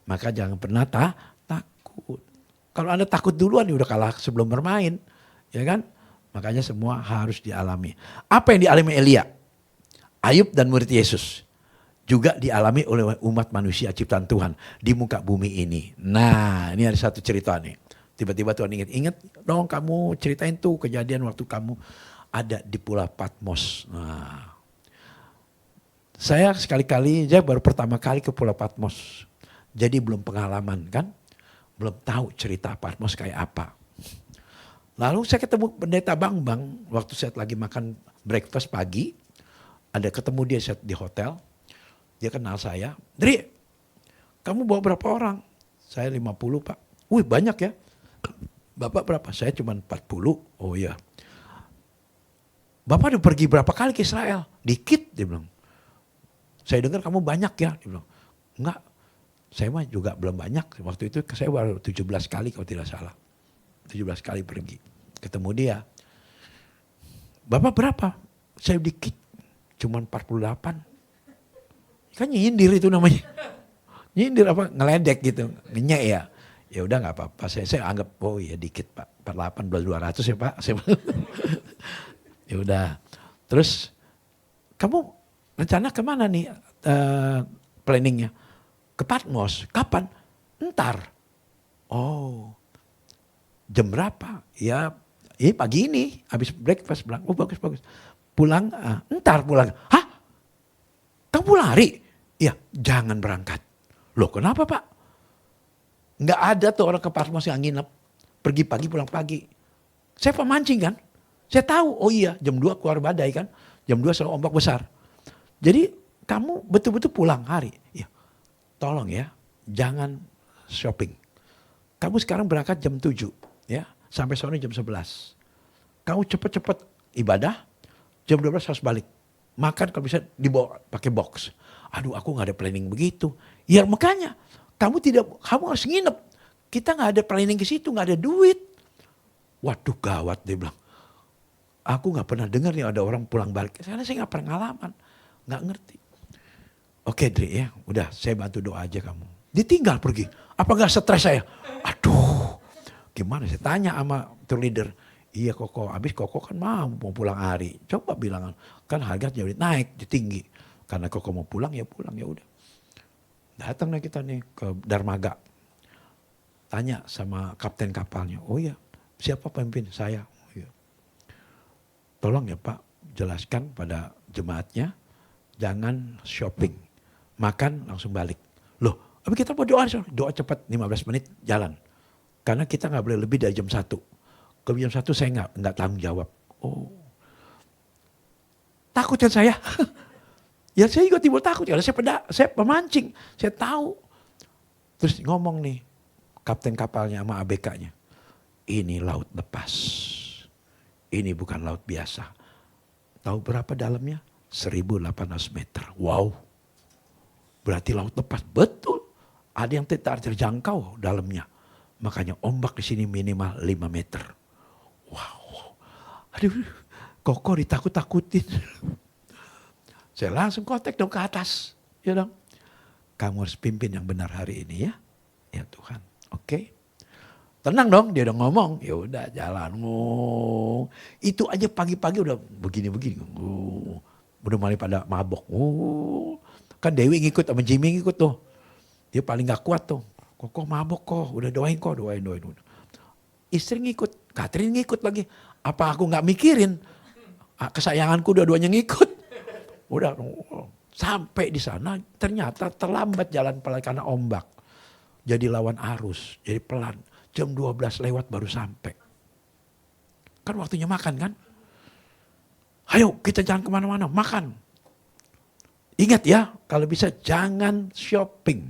[SPEAKER 3] Maka jangan pernah takut. Kalau Anda takut duluan udah kalah sebelum bermain. Ya kan? Makanya semua harus dialami. Apa yang dialami Elia? Ayub dan murid Yesus. Juga dialami oleh umat manusia ciptaan Tuhan di muka bumi ini. Nah ini ada satu cerita nih. Tiba-tiba Tuhan ingat dong kamu ceritain tuh kejadian waktu kamu ada di Pulau Patmos. Nah, saya saya baru pertama kali ke Pulau Patmos. Jadi belum pengalaman kan. Belum tahu cerita Patmos kayak apa. Lalu saya ketemu pendeta Bang waktu saya lagi makan breakfast pagi. Ada ketemu dia di hotel. Dia kenal saya. Dri, kamu bawa berapa orang? Saya 50 Pak. Wih banyak ya. Bapak berapa? Saya cuma 40. Oh iya. Bapak udah pergi berapa kali ke Israel? Dikit dia bilang. Saya dengar kamu banyak ya. Dia bilang. Enggak. Saya mah juga belum banyak. Waktu itu saya baru 17 kali kalau tidak salah. 17 kali pergi. Ketemu dia. Bapak berapa? Saya dikit. Cuma 48. Kan nyindir itu namanya. Nyindir apa? Ngeledek gitu. Ngenyek ya. Ya udah gak apa-apa. Saya anggap, oh iya dikit Pak. 48 200 ya Pak. Ya udah. Terus kamu rencana kemana nih planningnya? Ke Patmos. Kapan? Entar. Oh. Jam berapa? Ya pagi ini. Habis breakfast bilang, oh bagus. Pulang, entar pulang. Hah? Kamu lari? Ya jangan berangkat. Loh kenapa Pak? Nggak ada tuh orang ke Patmos yang nginep. Pergi pagi pulang pagi. Saya pemancing kan. Saya tahu, oh iya jam 2 keluar badai kan. Jam 2 selalu ombak besar. Jadi kamu betul-betul pulang hari. Ya, tolong ya, jangan shopping. Kamu sekarang berangkat jam 7. Ya, sampai sore jam 11. Kamu cepet-cepet ibadah. Jam 12 harus balik. Makan kalau bisa dibawa pakai box. Aduh aku gak ada planning begitu. Ya makanya kamu harus nginep. Kita gak ada planning ke situ, gak ada duit. Waduh gawat dia bilang. Aku gak pernah dengar nih ada orang pulang balik. Karena saya gak pernah ngalaman. Gak ngerti. Oke Dri ya, udah saya bantu doa aja kamu. Ditinggal pergi. Apa gak stres saya? Aduh gimana saya tanya sama tour leader. Iya Koko, habis Koko kan mau pulang hari. Coba bilang kan harga jadi naik, jadi tinggi. Karena Koko mau pulang ya udah. Datang nih kita nih ke Dermaga. Tanya sama kapten kapalnya. Oh iya, siapa pemimpin? Saya. Oh iya. Tolong ya Pak, jelaskan pada jemaatnya. Jangan shopping. Makan langsung balik. Loh, tapi kita mau doa cepat 15 menit jalan. Karena kita gak boleh lebih dari jam 1. Kalau jam 1 saya nggak tanggung jawab. Oh, takut kan saya? Ya saya juga timbul takut karena saya pemancing, saya tahu. Terus ngomong nih kapten kapalnya sama ABK-nya, ini laut lepas, ini bukan laut biasa. Tahu berapa dalamnya? 1.800 meter. Wow, berarti laut lepas betul. Ada yang tidak terjangkau dalamnya. Makanya ombak di sini minimal 5 meter. Wow, aduh, Koko ditakut-takutin. Saya langsung kontak dong ke atas. Ya dong, kamu harus pimpin yang benar hari ini ya. Ya Tuhan, oke. Tenang dong, dia udah ngomong. Ya udah jalan. Oh, itu aja pagi-pagi udah begini-begini. Oh, udah mulai pada mabok. Oh, kan Dewi ngikut sama Jimmy ngikut tuh. Dia paling gak kuat tuh. Kok mabok kok, udah doain. Istri ngikut, Catherine ngikut lagi. Apa aku gak mikirin? Kesayanganku dua-duanya ngikut. Udah sampai di sana ternyata terlambat jalan pelan karena ombak. Jadi lawan arus, jadi pelan. Jam 12 lewat baru sampai. Kan waktunya makan kan? Ayo kita jangan kemana-mana, makan. Ingat ya, kalau bisa jangan shopping.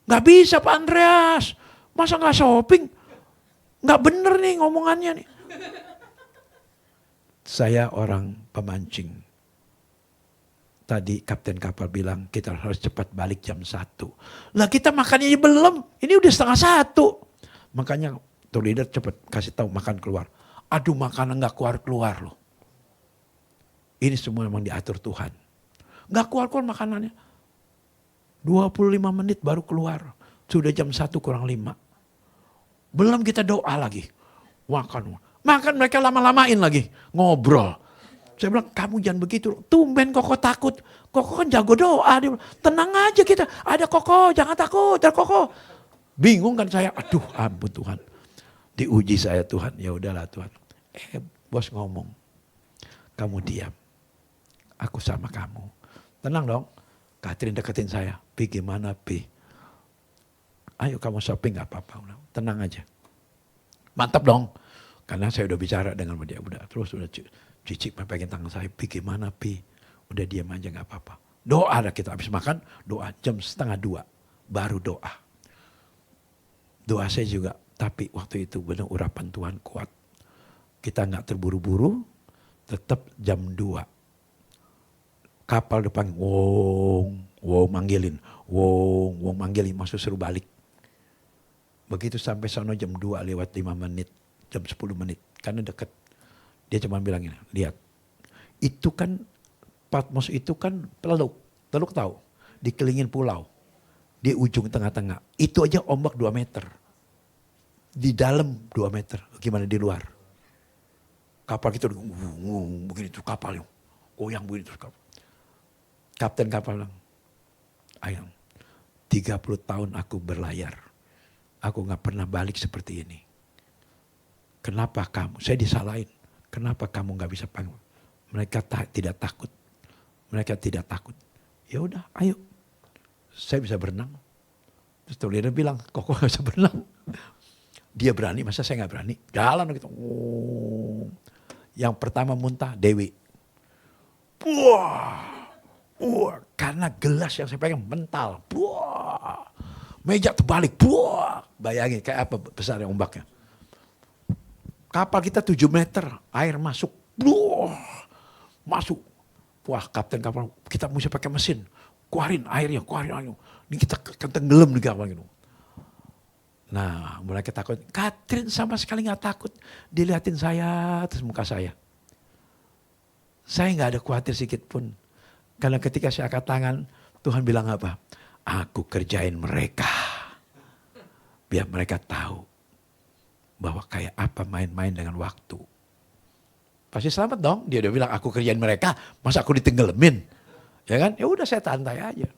[SPEAKER 3] Nggak bisa Pak Andreas, masa nggak shopping? Nggak bener nih ngomongannya nih. Saya orang pemancing. Tadi kapten kapal bilang kita harus cepat balik jam 1. Lah kita makannya belum, ini udah setengah 1. Makanya tour leader cepat kasih tahu makan keluar. Aduh makanan nggak keluar-keluar loh. Ini semua memang diatur Tuhan. Nggak keluar-keluar makanannya. 25 menit baru keluar. Sudah jam 1 kurang 5. Belum kita doa lagi. Makan mereka lama-lamain lagi. Ngobrol. Saya bilang kamu jangan begitu. Tumben Koko takut. Koko kan jago doa. Dia bilang, tenang aja kita. Ada Koko jangan takut. Ada Koko. Bingung kan saya. Aduh ampun Tuhan. Diuji saya Tuhan. Ya udahlah Tuhan. Bos ngomong. Kamu diam. Aku sama kamu. Tenang dong. Catherine deketin saya. Pi gimana Pi? Ayo kamu shopping gak apa-apa. Tenang aja. Mantap dong. Karena saya udah bicara dengan dia. Terus udah Cici pegang tangan saya. Pi gimana Pi? Udah diam aja gak apa-apa. Doa dah kita habis makan. Doa jam 1:30. Baru doa. Doa saya juga. Tapi waktu itu benar urapan Tuhan kuat. Kita gak terburu-buru. Tetap jam 2. Kapal depan, wong manggilin, wong manggilin, masuk suruh balik. Begitu sampai sana jam 2 lewat 5 menit, jam 10 menit, karena deket. Dia cuma bilang ini, lihat, itu kan, Patmos itu kan teluk tahu, dikelilingin pulau, di ujung tengah-tengah, itu aja ombak 2 meter. Di dalam 2 meter, gimana di luar. Kapal kita, begini tuh kapal, goyang begini terus kapal. Kapten kapal bilang, ayang 30 tahun aku berlayar. Aku gak pernah balik seperti ini. Kenapa kamu, saya disalahin. Kenapa kamu gak bisa panggil? Mereka tidak takut. Mereka tidak takut. Ya udah, ayo. Saya bisa berenang. Terus tuh leader bilang, Koko gak bisa berenang. Dia berani, masa saya gak berani? Jalan gitu. Yang pertama muntah, Dewi. Karena gelas yang saya pegang mental. Meja terbalik. Bayangin kayak apa besarnya ombaknya. Kapal kita 7 meter. Air masuk. Masuk. Wah kapten kapal. Kita mesti pakai mesin. Keluarin airnya. Ini kita tenggelam di kapal gitu. Nah mulai ketakut. Catherine sama sekali gak takut. Dilihatin saya terus muka saya. Saya gak ada khawatir sedikit pun. Karena ketika saya angkat tangan, Tuhan bilang apa? Aku kerjain mereka. Biar mereka tahu bahwa kayak apa main-main dengan waktu. Pasti selamat dong. Dia udah bilang aku kerjain mereka, masa aku ditenggelamin. Ya kan? Ya udah saya santai aja.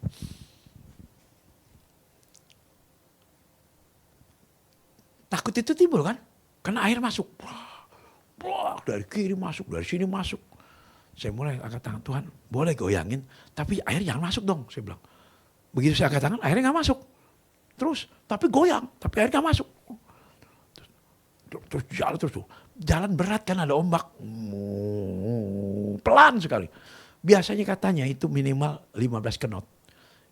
[SPEAKER 3] Takut itu timbul kan? Karena air masuk. Dari kiri masuk, dari sini masuk. Saya mulai angkat tangan, Tuhan boleh goyangin, tapi air jangan masuk dong, saya bilang. Begitu saya angkat tangan, airnya gak masuk. Terus, tapi goyang, tapi air gak masuk. Terus jalan terus tuh. Jalan berat kan ada ombak. Pelan sekali. Biasanya katanya itu minimal 15 knot.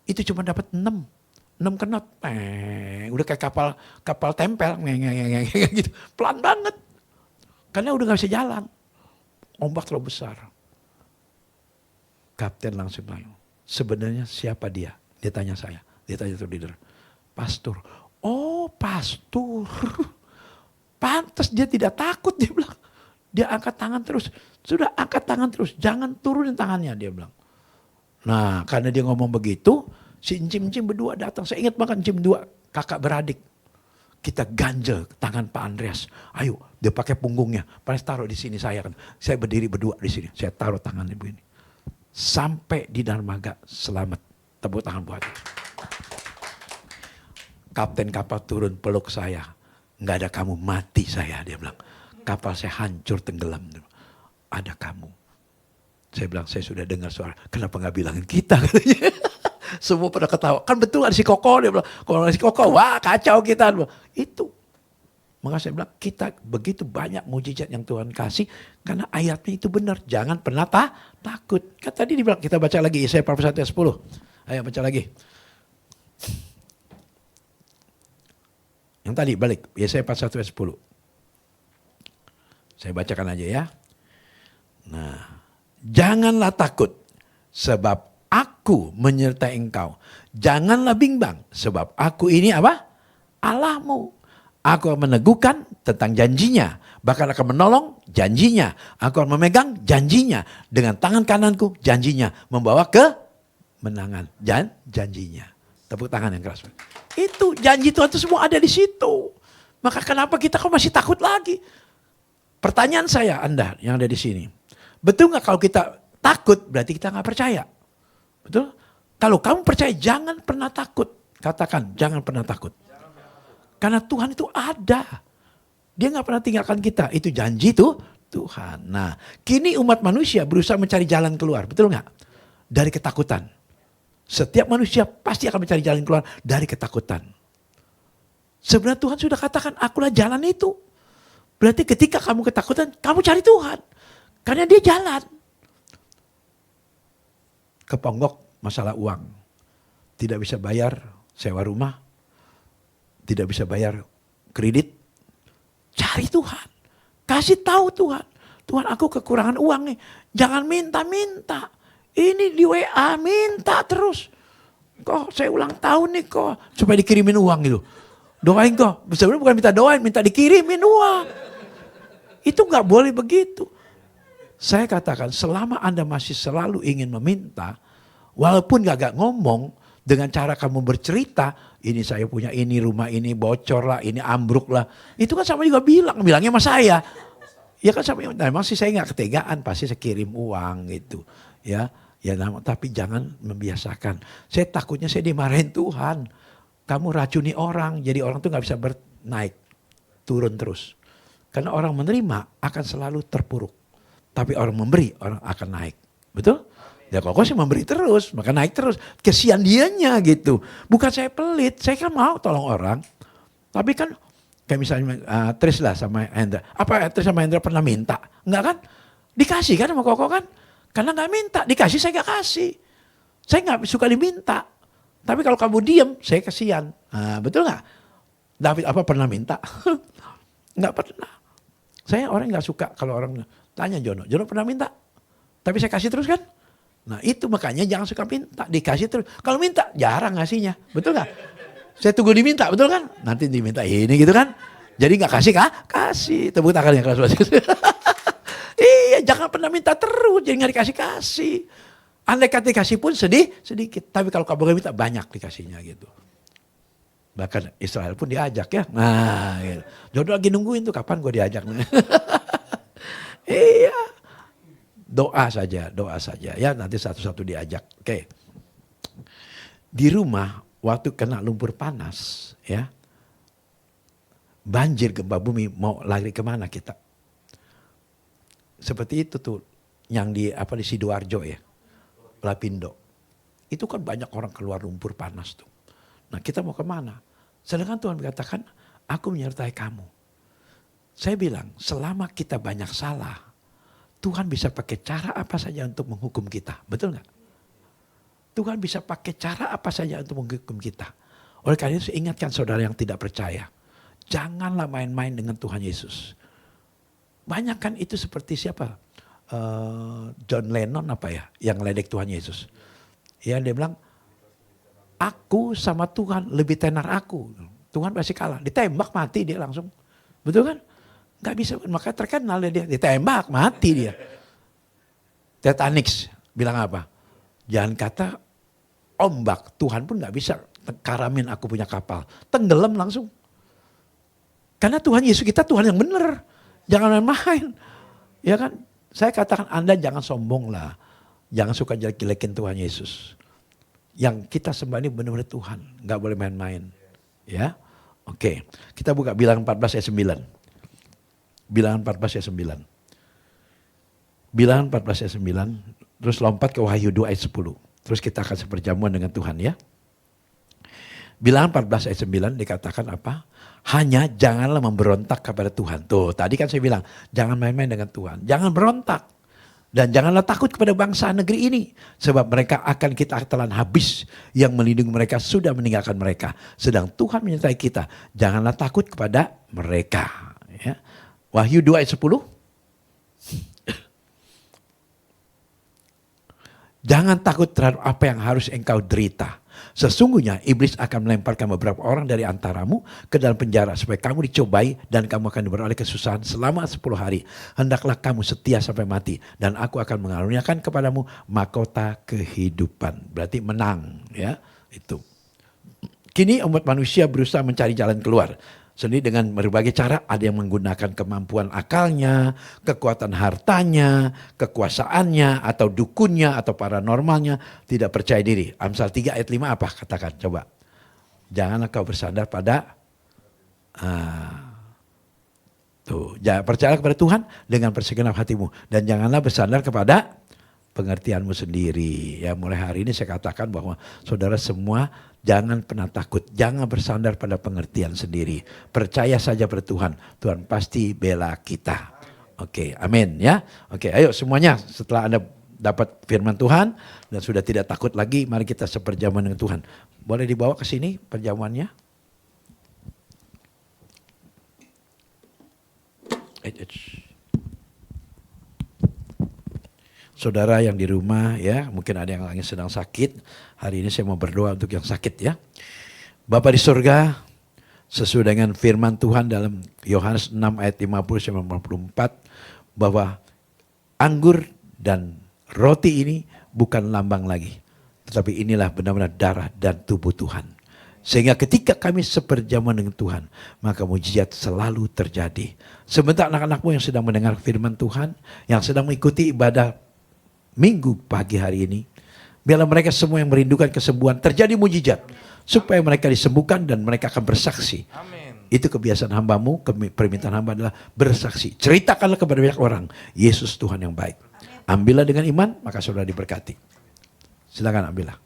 [SPEAKER 3] Itu cuma dapat 6 knot. Udah kayak kapal tempel. Gitu. Pelan banget. Karena udah gak bisa jalan. Ombak terlalu besar. Kapten langsung bilang, sebenarnya siapa dia? Dia tanya saya, dia tanya tuh leader. Pastor. Oh pastor. Pantas dia tidak takut dia bilang. Dia angkat tangan terus. Sudah angkat tangan terus. Jangan turunin tangannya dia bilang. Nah karena dia ngomong begitu. Si Encim berdua datang. Saya ingat banget Encim 2 kakak beradik. Kita ganjel tangan Pak Andreas. Ayo dia pakai punggungnya. Paling taruh di sini saya kan. Saya berdiri berdua di sini. Saya taruh tangannya begini. Sampai di dermaga selamat. Tepuk tangan buat dia. Kapten kapal turun peluk saya. Nggak ada kamu mati saya dia bilang. Kapal saya hancur tenggelam. Ada kamu. Saya bilang saya sudah dengar suara. Kenapa nggak bilangin kita katanya. Semua pada ketawa. Kan betul ada si Koko dia bilang. Kalau ada si Koko wah kacau kita. Itu. Maka saya bilang kita begitu banyak mujizat yang Tuhan kasih karena ayatnya itu benar. Jangan pernah takut. Kan tadi dibilang, kita baca lagi Yesaya 41 ayat 10. Ayo baca lagi. Yang tadi balik, Yesaya 41 ayat 10. Saya bacakan aja ya. Nah, janganlah takut sebab aku menyertai engkau. Janganlah bimbang sebab aku ini apa? Allahmu. Aku akan meneguhkan tentang janjinya. Bahkan akan menolong janjinya. Aku akan memegang janjinya. Dengan tangan kananku janjinya. Membawa kemenangan. Janjinya. Tepuk tangan yang keras. Itu janji Tuhan itu semua ada di situ. Maka kenapa kita kok masih takut lagi? Pertanyaan saya, Anda yang ada di sini. Betul gak kalau kita takut berarti kita gak percaya? Betul? Kalau kamu percaya jangan pernah takut. Katakan jangan pernah takut. Karena Tuhan itu ada. Dia gak pernah tinggalkan kita. Itu janji tuh Tuhan. Nah, kini umat manusia berusaha mencari jalan keluar. Betul gak? Dari ketakutan. Setiap manusia pasti akan mencari jalan keluar dari ketakutan. Sebenarnya Tuhan sudah katakan, akulah jalan itu. Berarti ketika kamu ketakutan, kamu cari Tuhan. Karena dia jalan. Keponggok masalah uang. Tidak bisa bayar sewa rumah. Tidak bisa bayar kredit, cari Tuhan. Kasih tahu Tuhan. Tuhan aku kekurangan uang nih. Jangan minta-minta. Ini di WA minta terus. Kok saya ulang tahun nih kok. Supaya dikirimin uang gitu. Doain kok. Sebenarnya bukan minta doain, minta dikirimin uang. Itu gak boleh begitu. Saya katakan selama Anda masih selalu ingin meminta. Walaupun gak ngomong. Dengan cara kamu bercerita, ini saya punya ini, rumah ini bocor lah, ini ambruk lah. Itu kan sama juga bilangnya sama saya. Ya kan sama, nah, memang sih saya gak ketegaan, pasti saya kirim uang gitu. Ya, tapi jangan membiasakan. Saya takutnya saya dimarahin Tuhan. Kamu racuni orang, jadi orang tuh gak bisa naik, turun terus. Karena orang menerima akan selalu terpuruk. Tapi orang memberi, orang akan naik. Betul? Ya kalau sih memberi terus, maka naik terus. Kesian dianya gitu. Bukan saya pelit, saya kan mau tolong orang. Tapi kan kayak misalnya Tris lah sama Hendra. Apa Tris sama Hendra pernah minta? Enggak kan? Dikasih kan sama Koko kan? Karena gak minta, dikasih saya gak kasih. Saya gak suka diminta. Tapi kalau kamu diem, saya kesian. Nah, betul gak? David apa pernah minta? Gak pernah. Saya orang gak suka kalau orang tanya Jono pernah minta? Tapi saya kasih terus kan? Nah itu makanya jangan suka minta, dikasih terus. Kalau minta jarang ngasihnya, betul gak? Saya tunggu diminta, betul kan? Nanti diminta ini gitu kan. Jadi gak kasih kasih. Tepuk tangan yang keras banget. Iya jangan pernah minta terus, jadi gak dikasih-kasih. Andai kata dikasih pun sedikit. Tapi kalau kamu minta banyak dikasihnya gitu. Bahkan Israel pun diajak ya. Nah gitu. Jodoh lagi nungguin tuh kapan gue diajak. Iya. Doa saja ya nanti satu-satu diajak. Oke. Di rumah waktu kena lumpur panas ya. Banjir gempa bumi mau lari kemana kita? Seperti itu tuh yang di Sidoarjo ya. Lapindo. Itu kan banyak orang keluar lumpur panas tuh. Nah kita mau kemana? Sedangkan Tuhan berkatakan aku menyertai kamu. Saya bilang selama kita banyak salah. Tuhan bisa pakai cara apa saja untuk menghukum kita. Betul gak? Tuhan bisa pakai cara apa saja untuk menghukum kita. Oleh karena itu saya ingatkan saudara yang tidak percaya. Janganlah main-main dengan Tuhan Yesus. Banyak kan itu seperti siapa? John Lennon apa ya? Yang ledek Tuhan Yesus. Ya dia bilang, aku sama Tuhan lebih tenar aku. Tuhan pasti kalah. Ditembak mati dia langsung. Betul kan? Gak bisa, makanya terkenal dia. Ditembak, mati dia. Titanic bilang apa? Jangan kata ombak, Tuhan pun gak bisa karamin aku punya kapal. Tenggelam langsung. Karena Tuhan Yesus kita Tuhan yang benar. Jangan main-main. Ya kan? Saya katakan Anda jangan sombong lah. Jangan suka jelek-jelekin Tuhan Yesus. Yang kita sembah ini benar-benar Tuhan. Gak boleh main-main. Ya, oke. Kita buka Bilangan 14 ayat 9. Bilangan 14 ayat 9. Bilangan 14 ayat 9. Terus lompat ke Wahyu 2 ayat 10. Terus kita akan seperjamuan dengan Tuhan ya. Bilangan 14 ayat 9 dikatakan apa? Hanya janganlah memberontak kepada Tuhan. Tuh, tadi kan saya bilang, jangan main-main dengan Tuhan. Jangan berontak. Dan janganlah takut kepada bangsa negeri ini. Sebab mereka akan kita telan habis. Yang melindungi mereka sudah meninggalkan mereka. Sedang Tuhan menyertai kita. Janganlah takut kepada mereka. Ya. Wahyu 2 ayat 10. Jangan takut terhadap apa yang harus engkau derita. Sesungguhnya iblis akan melemparkan beberapa orang dari antaramu ke dalam penjara supaya kamu dicobai dan kamu akan beroleh kesusahan selama 10 hari. Hendaklah kamu setia sampai mati dan aku akan mengaruniakan kepadamu mahkota kehidupan. Berarti menang, ya. Itu. Kini umat manusia berusaha mencari jalan keluar. Sendiri dengan berbagai cara, ada yang menggunakan kemampuan akalnya, kekuatan hartanya, kekuasaannya, atau dukunnya, atau paranormalnya, tidak percaya diri. Amsal 3 ayat 5 apa? Katakan, coba. Janganlah kau bersandar pada, jangan percaya kepada Tuhan dengan persegenap hatimu. Dan janganlah bersandar kepada pengertianmu sendiri. Ya, mulai hari ini saya katakan bahwa saudara semua jangan pernah takut, jangan bersandar pada pengertian sendiri. Percaya saja pada Tuhan, Tuhan pasti bela kita. Oke, amin ya. Oke, ayo semuanya setelah Anda dapat firman Tuhan dan sudah tidak takut lagi, mari kita seperjamuan dengan Tuhan. Boleh dibawa ke sini perjamuannya? Saudara yang di rumah ya, mungkin ada yang lagi sedang sakit. Hari ini saya mau berdoa untuk yang sakit ya. Bapa di surga, sesuai dengan firman Tuhan dalam Yohanes 6 ayat 50-54, bahwa anggur dan roti ini bukan lambang lagi. Tetapi inilah benar-benar darah dan tubuh Tuhan. Sehingga ketika kami seperjamuan dengan Tuhan, maka mujizat selalu terjadi. Sebentar anak-anakmu yang sedang mendengar firman Tuhan, yang sedang mengikuti ibadah Minggu pagi hari ini, biarlah mereka semua yang merindukan kesembuhan terjadi mujizat, supaya mereka disembuhkan dan mereka akan bersaksi.
[SPEAKER 1] Amin.
[SPEAKER 3] Itu kebiasaan hambamu, permintaan hamba adalah bersaksi. Ceritakanlah kepada banyak orang, Yesus Tuhan yang baik. Ambillah dengan iman, maka saudara diberkati. Silakan ambillah.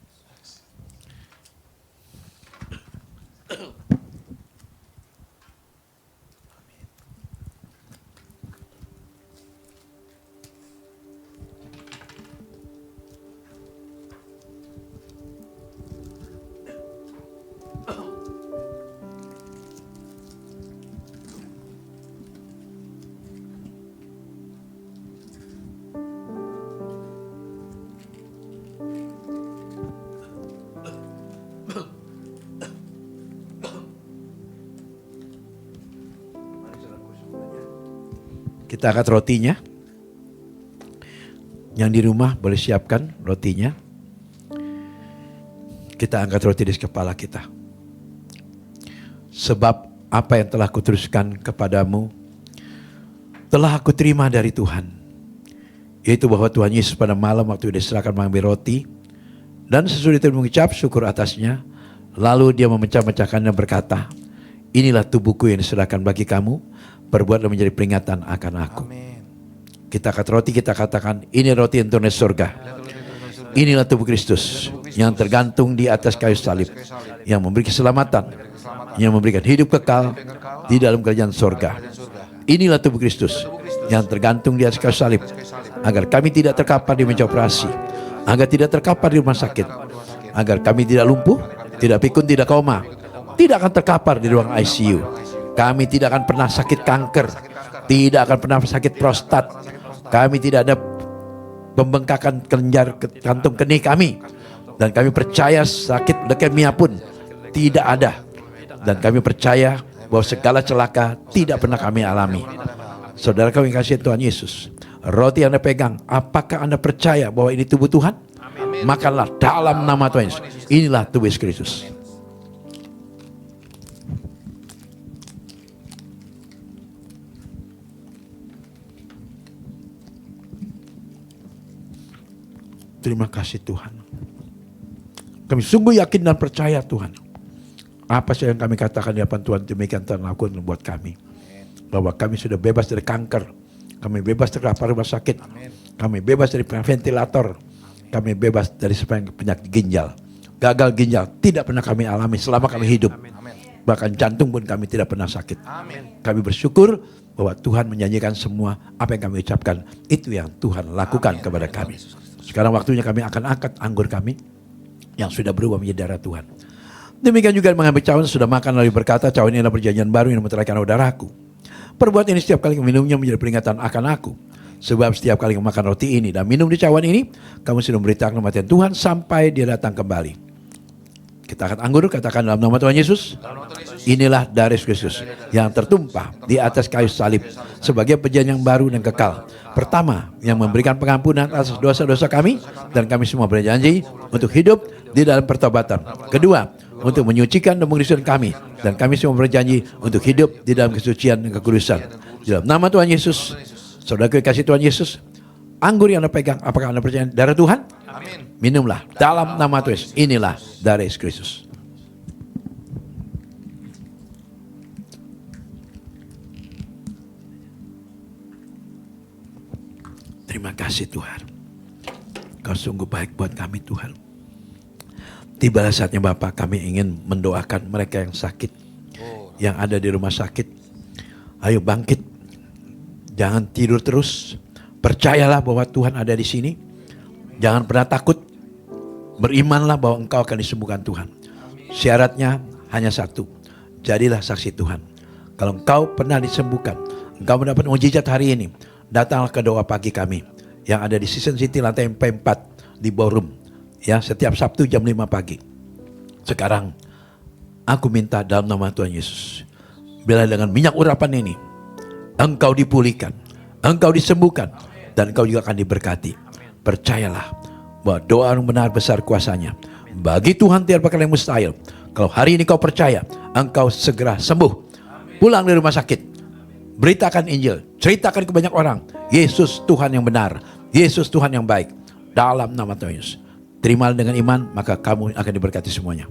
[SPEAKER 3] Kita angkat rotinya. Yang di rumah boleh siapkan rotinya. Kita angkat roti di kepala kita. Sebab apa yang telah kuteruskan kepadamu telah aku terima dari Tuhan. Yaitu bahwa Tuhan Yesus pada malam waktu diserahkan mengambil roti. Dan sesudah itu mengucap syukur atasnya. Lalu dia memecah-mecahkan dan berkata, inilah tubuhku yang diserahkan bagi kamu. Berbuatlah menjadi peringatan akan aku.
[SPEAKER 1] Amin.
[SPEAKER 3] Kita angkat roti, kita katakan, ini roti yang turun dari surga. Inilah tubuh Kristus yang tergantung di atas kayu salib, yang memberi keselamatan, yang memberikan hidup kekal di dalam kerajaan surga. Inilah tubuh Kristus yang tergantung di atas kayu salib, agar kami tidak terkapar di meja operasi, agar tidak terkapar di rumah sakit, agar kami tidak lumpuh, tidak pikun, tidak koma, tidak akan terkapar di ruang ICU. Kami tidak akan pernah sakit kanker, tidak akan pernah sakit prostat. Kami tidak ada pembengkakan kelenjar kantung kening kami. Dan kami percaya sakit leukemia pun tidak ada. Dan kami percaya bahwa segala celaka tidak pernah kami alami. Saudara kami kasih Tuhan Yesus, roti yang Anda pegang, apakah Anda percaya bahwa ini tubuh Tuhan? Makanlah dalam nama Tuhan Yesus. Inilah tubuh Yesus Kristus. Terima kasih Tuhan. Kami sungguh yakin dan percaya Tuhan. Apa saja yang kami katakan di hadapan Tuhan, demikian Tuhan lakukan buat kami. Bahwa kami sudah bebas dari kanker. Kami bebas dari rumah sakit. Kami bebas dari ventilator. Kami bebas dari penyakit ginjal. gagal ginjal tidak pernah kami alami selama kami hidup. Bahkan jantung pun kami tidak pernah sakit. Kami bersyukur bahwa Tuhan menjanjikan semua apa yang kami ucapkan. Itu yang Tuhan lakukan kepada kami. Sekarang waktunya kami akan angkat anggur kami yang sudah berubah menjadi darah Tuhan. Demikian juga mengambil cawan sudah makan lalu berkata, cawan ini adalah perjanjian baru yang meteraikan darahku. Perbuat ini setiap kali minumnya menjadi peringatan akan aku. Sebab setiap kali makan roti ini dan minum di cawan ini, kamu sudah memberitakan kematian Tuhan sampai dia datang kembali. Kita akan anggur, katakan dalam nama Tuhan Yesus. Inilah darah Kristus yang tertumpah di atas kayu salib sebagai perjanjian yang baru dan kekal. Pertama, yang memberikan pengampunan atas dosa-dosa kami, dan kami semua berjanji untuk hidup di dalam pertobatan. Kedua, untuk menyucikan dan mengudusan kami, dan kami semua berjanji untuk hidup di dalam kesucian dan kekudusan. Di dalam nama Tuhan Yesus, saudara kasih Tuhan Yesus, anggur yang Anda pegang, apakah Anda percaya darah Tuhan?
[SPEAKER 1] Amin.
[SPEAKER 3] Minumlah dalam nama Tuhan Yesus. Inilah darah Yesus Kristus. Terima kasih Tuhan. Kau sungguh baik buat kami Tuhan. Tibalah saatnya Bapak, kami ingin mendoakan mereka yang sakit, yang ada di rumah sakit. Ayo bangkit, jangan tidur terus. Percayalah bahwa Tuhan ada di sini. Jangan pernah takut. Berimanlah bahwa engkau akan disembuhkan Tuhan. Syaratnya hanya satu, jadilah saksi Tuhan. Kalau engkau pernah disembuhkan, engkau mendapat mukjizat hari ini, datanglah ke doa pagi kami yang ada di Season City lantai P4 di ballroom. Ya, setiap Sabtu jam 5 pagi. Sekarang aku minta dalam nama Tuhan Yesus, bila dengan minyak urapan ini engkau dipulihkan, engkau disembuhkan, dan engkau juga akan diberkati. Percayalah bahwa doa yang benar besar kuasanya. Bagi Tuhan tiada perkara yang mustahil. Kalau hari ini kau percaya, engkau segera sembuh. Pulang dari rumah sakit, beritakan Injil, ceritakan ke banyak orang, Yesus Tuhan yang benar, Yesus Tuhan yang baik. Dalam nama Tuhan Yesus, terimalah dengan iman, maka kamu akan diberkati semuanya.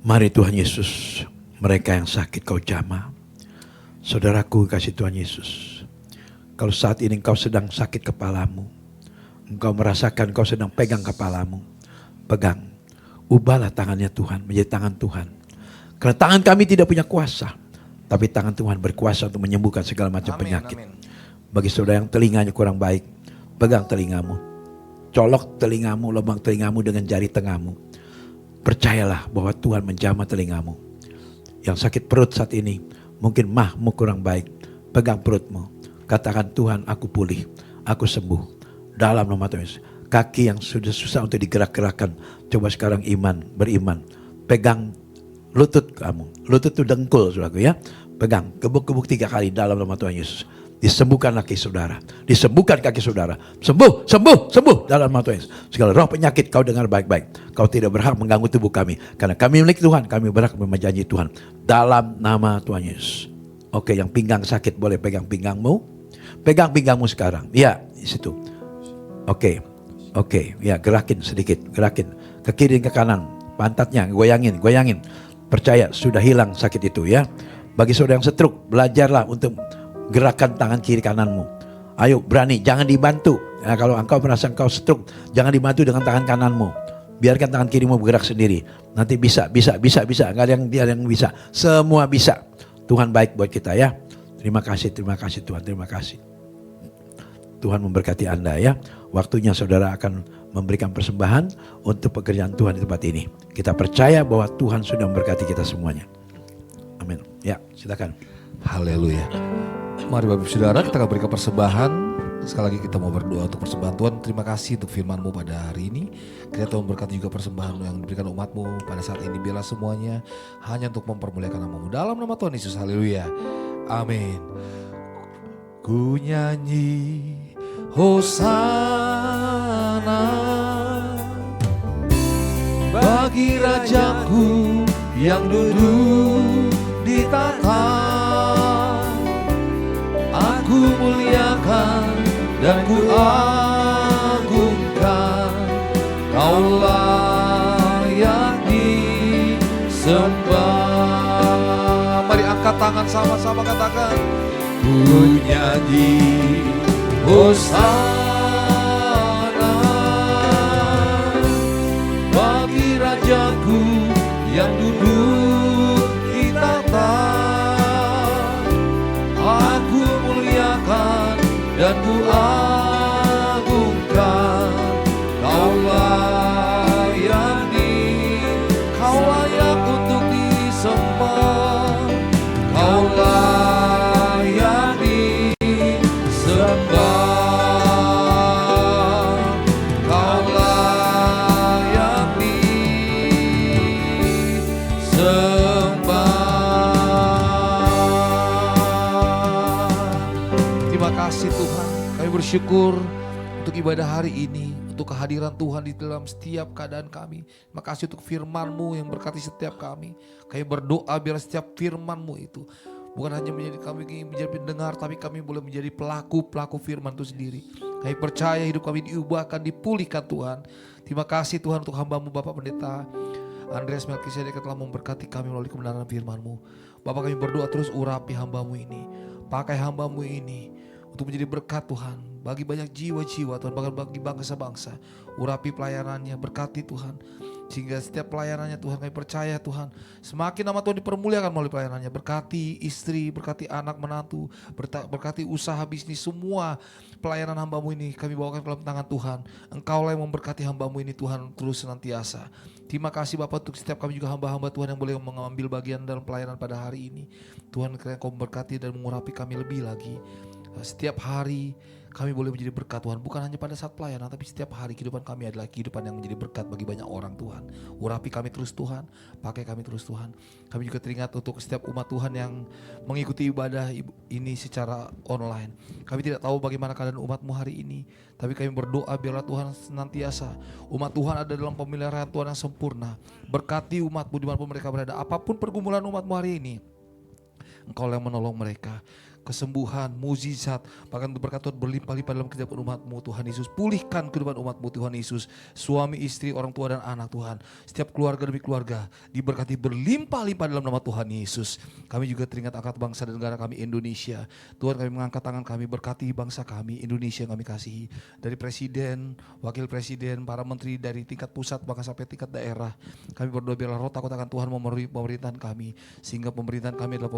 [SPEAKER 3] Mari Tuhan Yesus, mereka yang sakit kau jamah. Saudaraku kasih Tuhan Yesus, kalau saat ini engkau sedang sakit kepalamu, engkau merasakan engkau sedang pegang kepalamu, pegang. Ubahlah tangannya Tuhan menjadi tangan Tuhan. Karena tangan kami tidak punya kuasa, tapi tangan Tuhan berkuasa untuk menyembuhkan segala macam penyakit. Bagi saudara yang telinganya kurang baik, pegang telingamu. Colok telingamu, lubang telingamu dengan jari tengahmu. Percayalah bahwa Tuhan menjamah telingamu. Yang sakit perut saat ini, mungkin mahmu kurang baik, pegang perutmu. Katakan, Tuhan aku pulih, aku sembuh. Dalam nama Tuhan Yesus. Kaki yang sudah susah untuk digerak-gerakkan, coba sekarang beriman. Pegang lutut kamu. Lutut itu dengkul, saudaraku ya. Pegang, gebuk-gebuk 3 kali dalam nama Tuhan Yesus. Disembuhkan kaki saudara. Disembuhkan kaki saudara. Sembuh, sembuh, sembuh dalam nama Tuhan Yesus. Segala roh penyakit kau dengar baik-baik. Kau tidak berhak mengganggu tubuh kami. Karena kami milik Tuhan. Kami berhak memanjanji Tuhan. Dalam nama Tuhan Yesus. Oke, yang pinggang sakit boleh pegang pinggangmu. Pegang pinggangmu sekarang. Ya, di situ. Oke, ya gerakin sedikit. Gerakin ke kiri ke kanan. Pantatnya goyangin. Percaya sudah hilang sakit itu ya. Bagi saudara yang stroke, belajarlah untuk gerakan tangan kiri kananmu. Ayo berani, jangan dibantu. Nah, kalau engkau merasa engkau stroke, jangan dibantu dengan tangan kananmu. Biarkan tangan kirimu bergerak sendiri. Nanti bisa. Enggak ada yang bisa. Semua bisa. Tuhan baik buat kita ya. Terima kasih Tuhan, terima kasih. Tuhan memberkati Anda ya. Waktunya saudara akan memberikan persembahan untuk pekerjaan Tuhan di tempat ini. Kita percaya bahwa Tuhan sudah memberkati kita semuanya. Amin. Ya, silakan.
[SPEAKER 1] Haleluya. Mari Bapak Ibu Saudara, kita akan berikan persembahan. Sekali lagi kita mau berdoa untuk persembahan Tuhan. Terima kasih untuk firman-Mu pada hari ini. Kiranya Tuhan berkati juga persembahan yang diberikan umat-Mu pada saat ini. Biarlah semuanya hanya untuk mempermuliakan nama-Mu. Dalam nama Tuhan Yesus, haleluya. Amin. Ku nyanyi Hosana bagi Rajaku yang duduk di tahta. Aku muliakan dan ku agungkan Kaulah yang disembah. Mari angkat tangan sama-sama katakan, ku nyanyi Hosana bagi Rajaku yang duduk di tahta. Aku muliakan dan ku agungkan. Kaulah yang Kau layak untuk disembah. Kaulah yang disembah. Kaulah yang disembah. Terima kasih Tuhan, kami bersyukur untuk ibadah hari ini, untuk kehadiran Tuhan di dalam setiap keadaan kami. Terima kasih untuk firman-Mu yang berkati setiap kami. Kami berdoa biar setiap firman-Mu itu bukan hanya menjadi kami menjadi pendengar, tapi kami boleh menjadi pelaku firman itu sendiri. Kami percaya hidup kami diubahkan, dipulihkan Tuhan. Terima kasih Tuhan untuk hamba-Mu Bapak Pendeta Andreas Melkisedek yang telah memberkati kami melalui kebenaran firman-Mu. Bapak, kami berdoa terus urapi hamba-Mu ini. Pakai hamba-Mu ini untuk menjadi berkat Tuhan bagi banyak jiwa-jiwa Tuhan, bahkan bagi bangsa-bangsa. Urapi pelayanannya, berkati Tuhan, sehingga setiap pelayanannya Tuhan kami percaya Tuhan, semakin nama Tuhan dipermuliakan melalui pelayanannya. Berkati istri, berkati anak menantu, berkati usaha bisnis, semua pelayanan hamba-Mu ini kami bawakan ke dalam tangan Tuhan. Engkaulah yang memberkati hamba-Mu ini Tuhan terus senantiasa. Terima kasih Bapak untuk setiap kami juga hamba-hamba Tuhan yang boleh mengambil bagian dalam pelayanan pada hari ini. Tuhan, kiranya Kau memberkati dan mengurapi kami lebih lagi. Setiap hari kami boleh menjadi berkat Tuhan, bukan hanya pada saat pelayanan, tapi setiap hari kehidupan kami adalah kehidupan yang menjadi berkat bagi banyak orang Tuhan. Urapi kami terus Tuhan, pakai kami terus Tuhan. Kami juga teringat untuk setiap umat Tuhan yang mengikuti ibadah ini secara online. Kami tidak tahu bagaimana keadaan umat-Mu hari ini, tapi kami berdoa biarlah Tuhan senantiasa umat Tuhan ada dalam pemeliharaan Tuhan yang sempurna. Berkati umat-Mu dimanapun mereka berada, apapun pergumulan umat-Mu hari ini, Engkau yang menolong mereka. Kesembuhan, mukjizat, bahkan berkat Tuhan berlimpah-limpah dalam kehidupan umat-Mu Tuhan Yesus. Pulihkan kehidupan umat-Mu Tuhan Yesus. Suami, istri, orang tua dan anak Tuhan. Setiap keluarga demi keluarga diberkati berlimpah-limpah dalam nama Tuhan Yesus. Kami juga teringat angkat bangsa dan negara kami Indonesia. Tuhan, kami mengangkat tangan kami, berkati bangsa kami Indonesia yang kami kasihi. Dari presiden, wakil presiden, para menteri dari tingkat pusat bahkan sampai tingkat daerah. Kami berdoa biarlah roh takut akan Tuhan memenuhi pemerintahan kami, sehingga pemerintahan kami adalah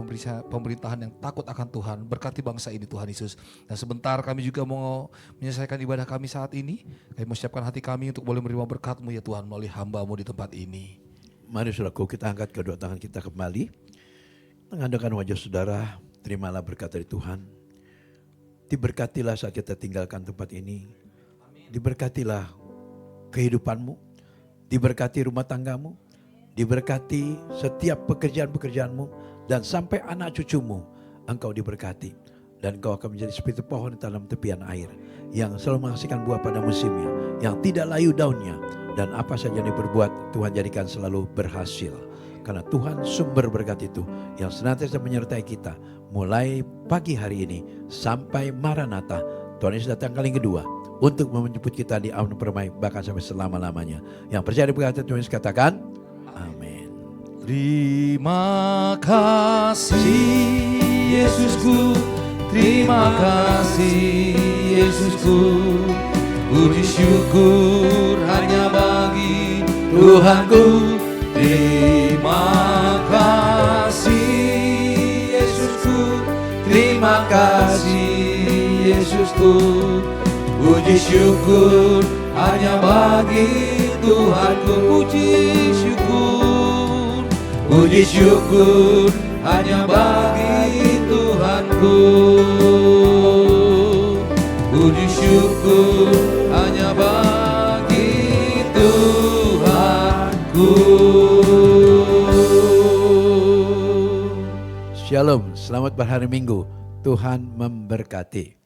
[SPEAKER 1] pemerintahan yang takut akan Tuhan. Berkati bangsa ini Tuhan Yesus. Dan sebentar kami juga mau menyelesaikan ibadah kami saat ini. Kami mau siapkan hati kami untuk boleh menerima berkat-Mu ya Tuhan melalui hamba-Mu di tempat ini.
[SPEAKER 3] Mari saudaraku, kita angkat kedua tangan kita kembali. Mengandalkan wajah saudara, terimalah berkat dari Tuhan. Diberkatilah saat kita tinggalkan tempat ini. Diberkatilah kehidupanmu. Diberkati rumah tanggamu. Diberkati setiap pekerjaan-pekerjaanmu. Dan sampai anak cucumu. Engkau diberkati dan engkau akan menjadi seperti pohon di dalam tepian air yang selalu menghasilkan buah pada musimnya, yang tidak layu daunnya, dan apa saja yang diperbuat Tuhan jadikan selalu berhasil. Karena Tuhan sumber berkat itu yang senantiasa menyertai kita mulai pagi hari ini sampai Maranatha. Tuhan Yesus datang kali kedua untuk menjemput kita di awan permai bahkan sampai selama-lamanya. Yang percaya berkata Tuhan Yesus katakan amin.
[SPEAKER 1] Terima kasih Yesusku, terima kasih Yesusku. Puji syukur hanya bagi Tuhanku. Terima kasih Yesusku, terima kasih Yesusku. Puji syukur hanya bagi Tuhanku. Puji syukur hanya bagi Tuhanku. Puji syukur hanya bagi Tuhanku.
[SPEAKER 3] Shalom, selamat berhari Minggu. Tuhan memberkati.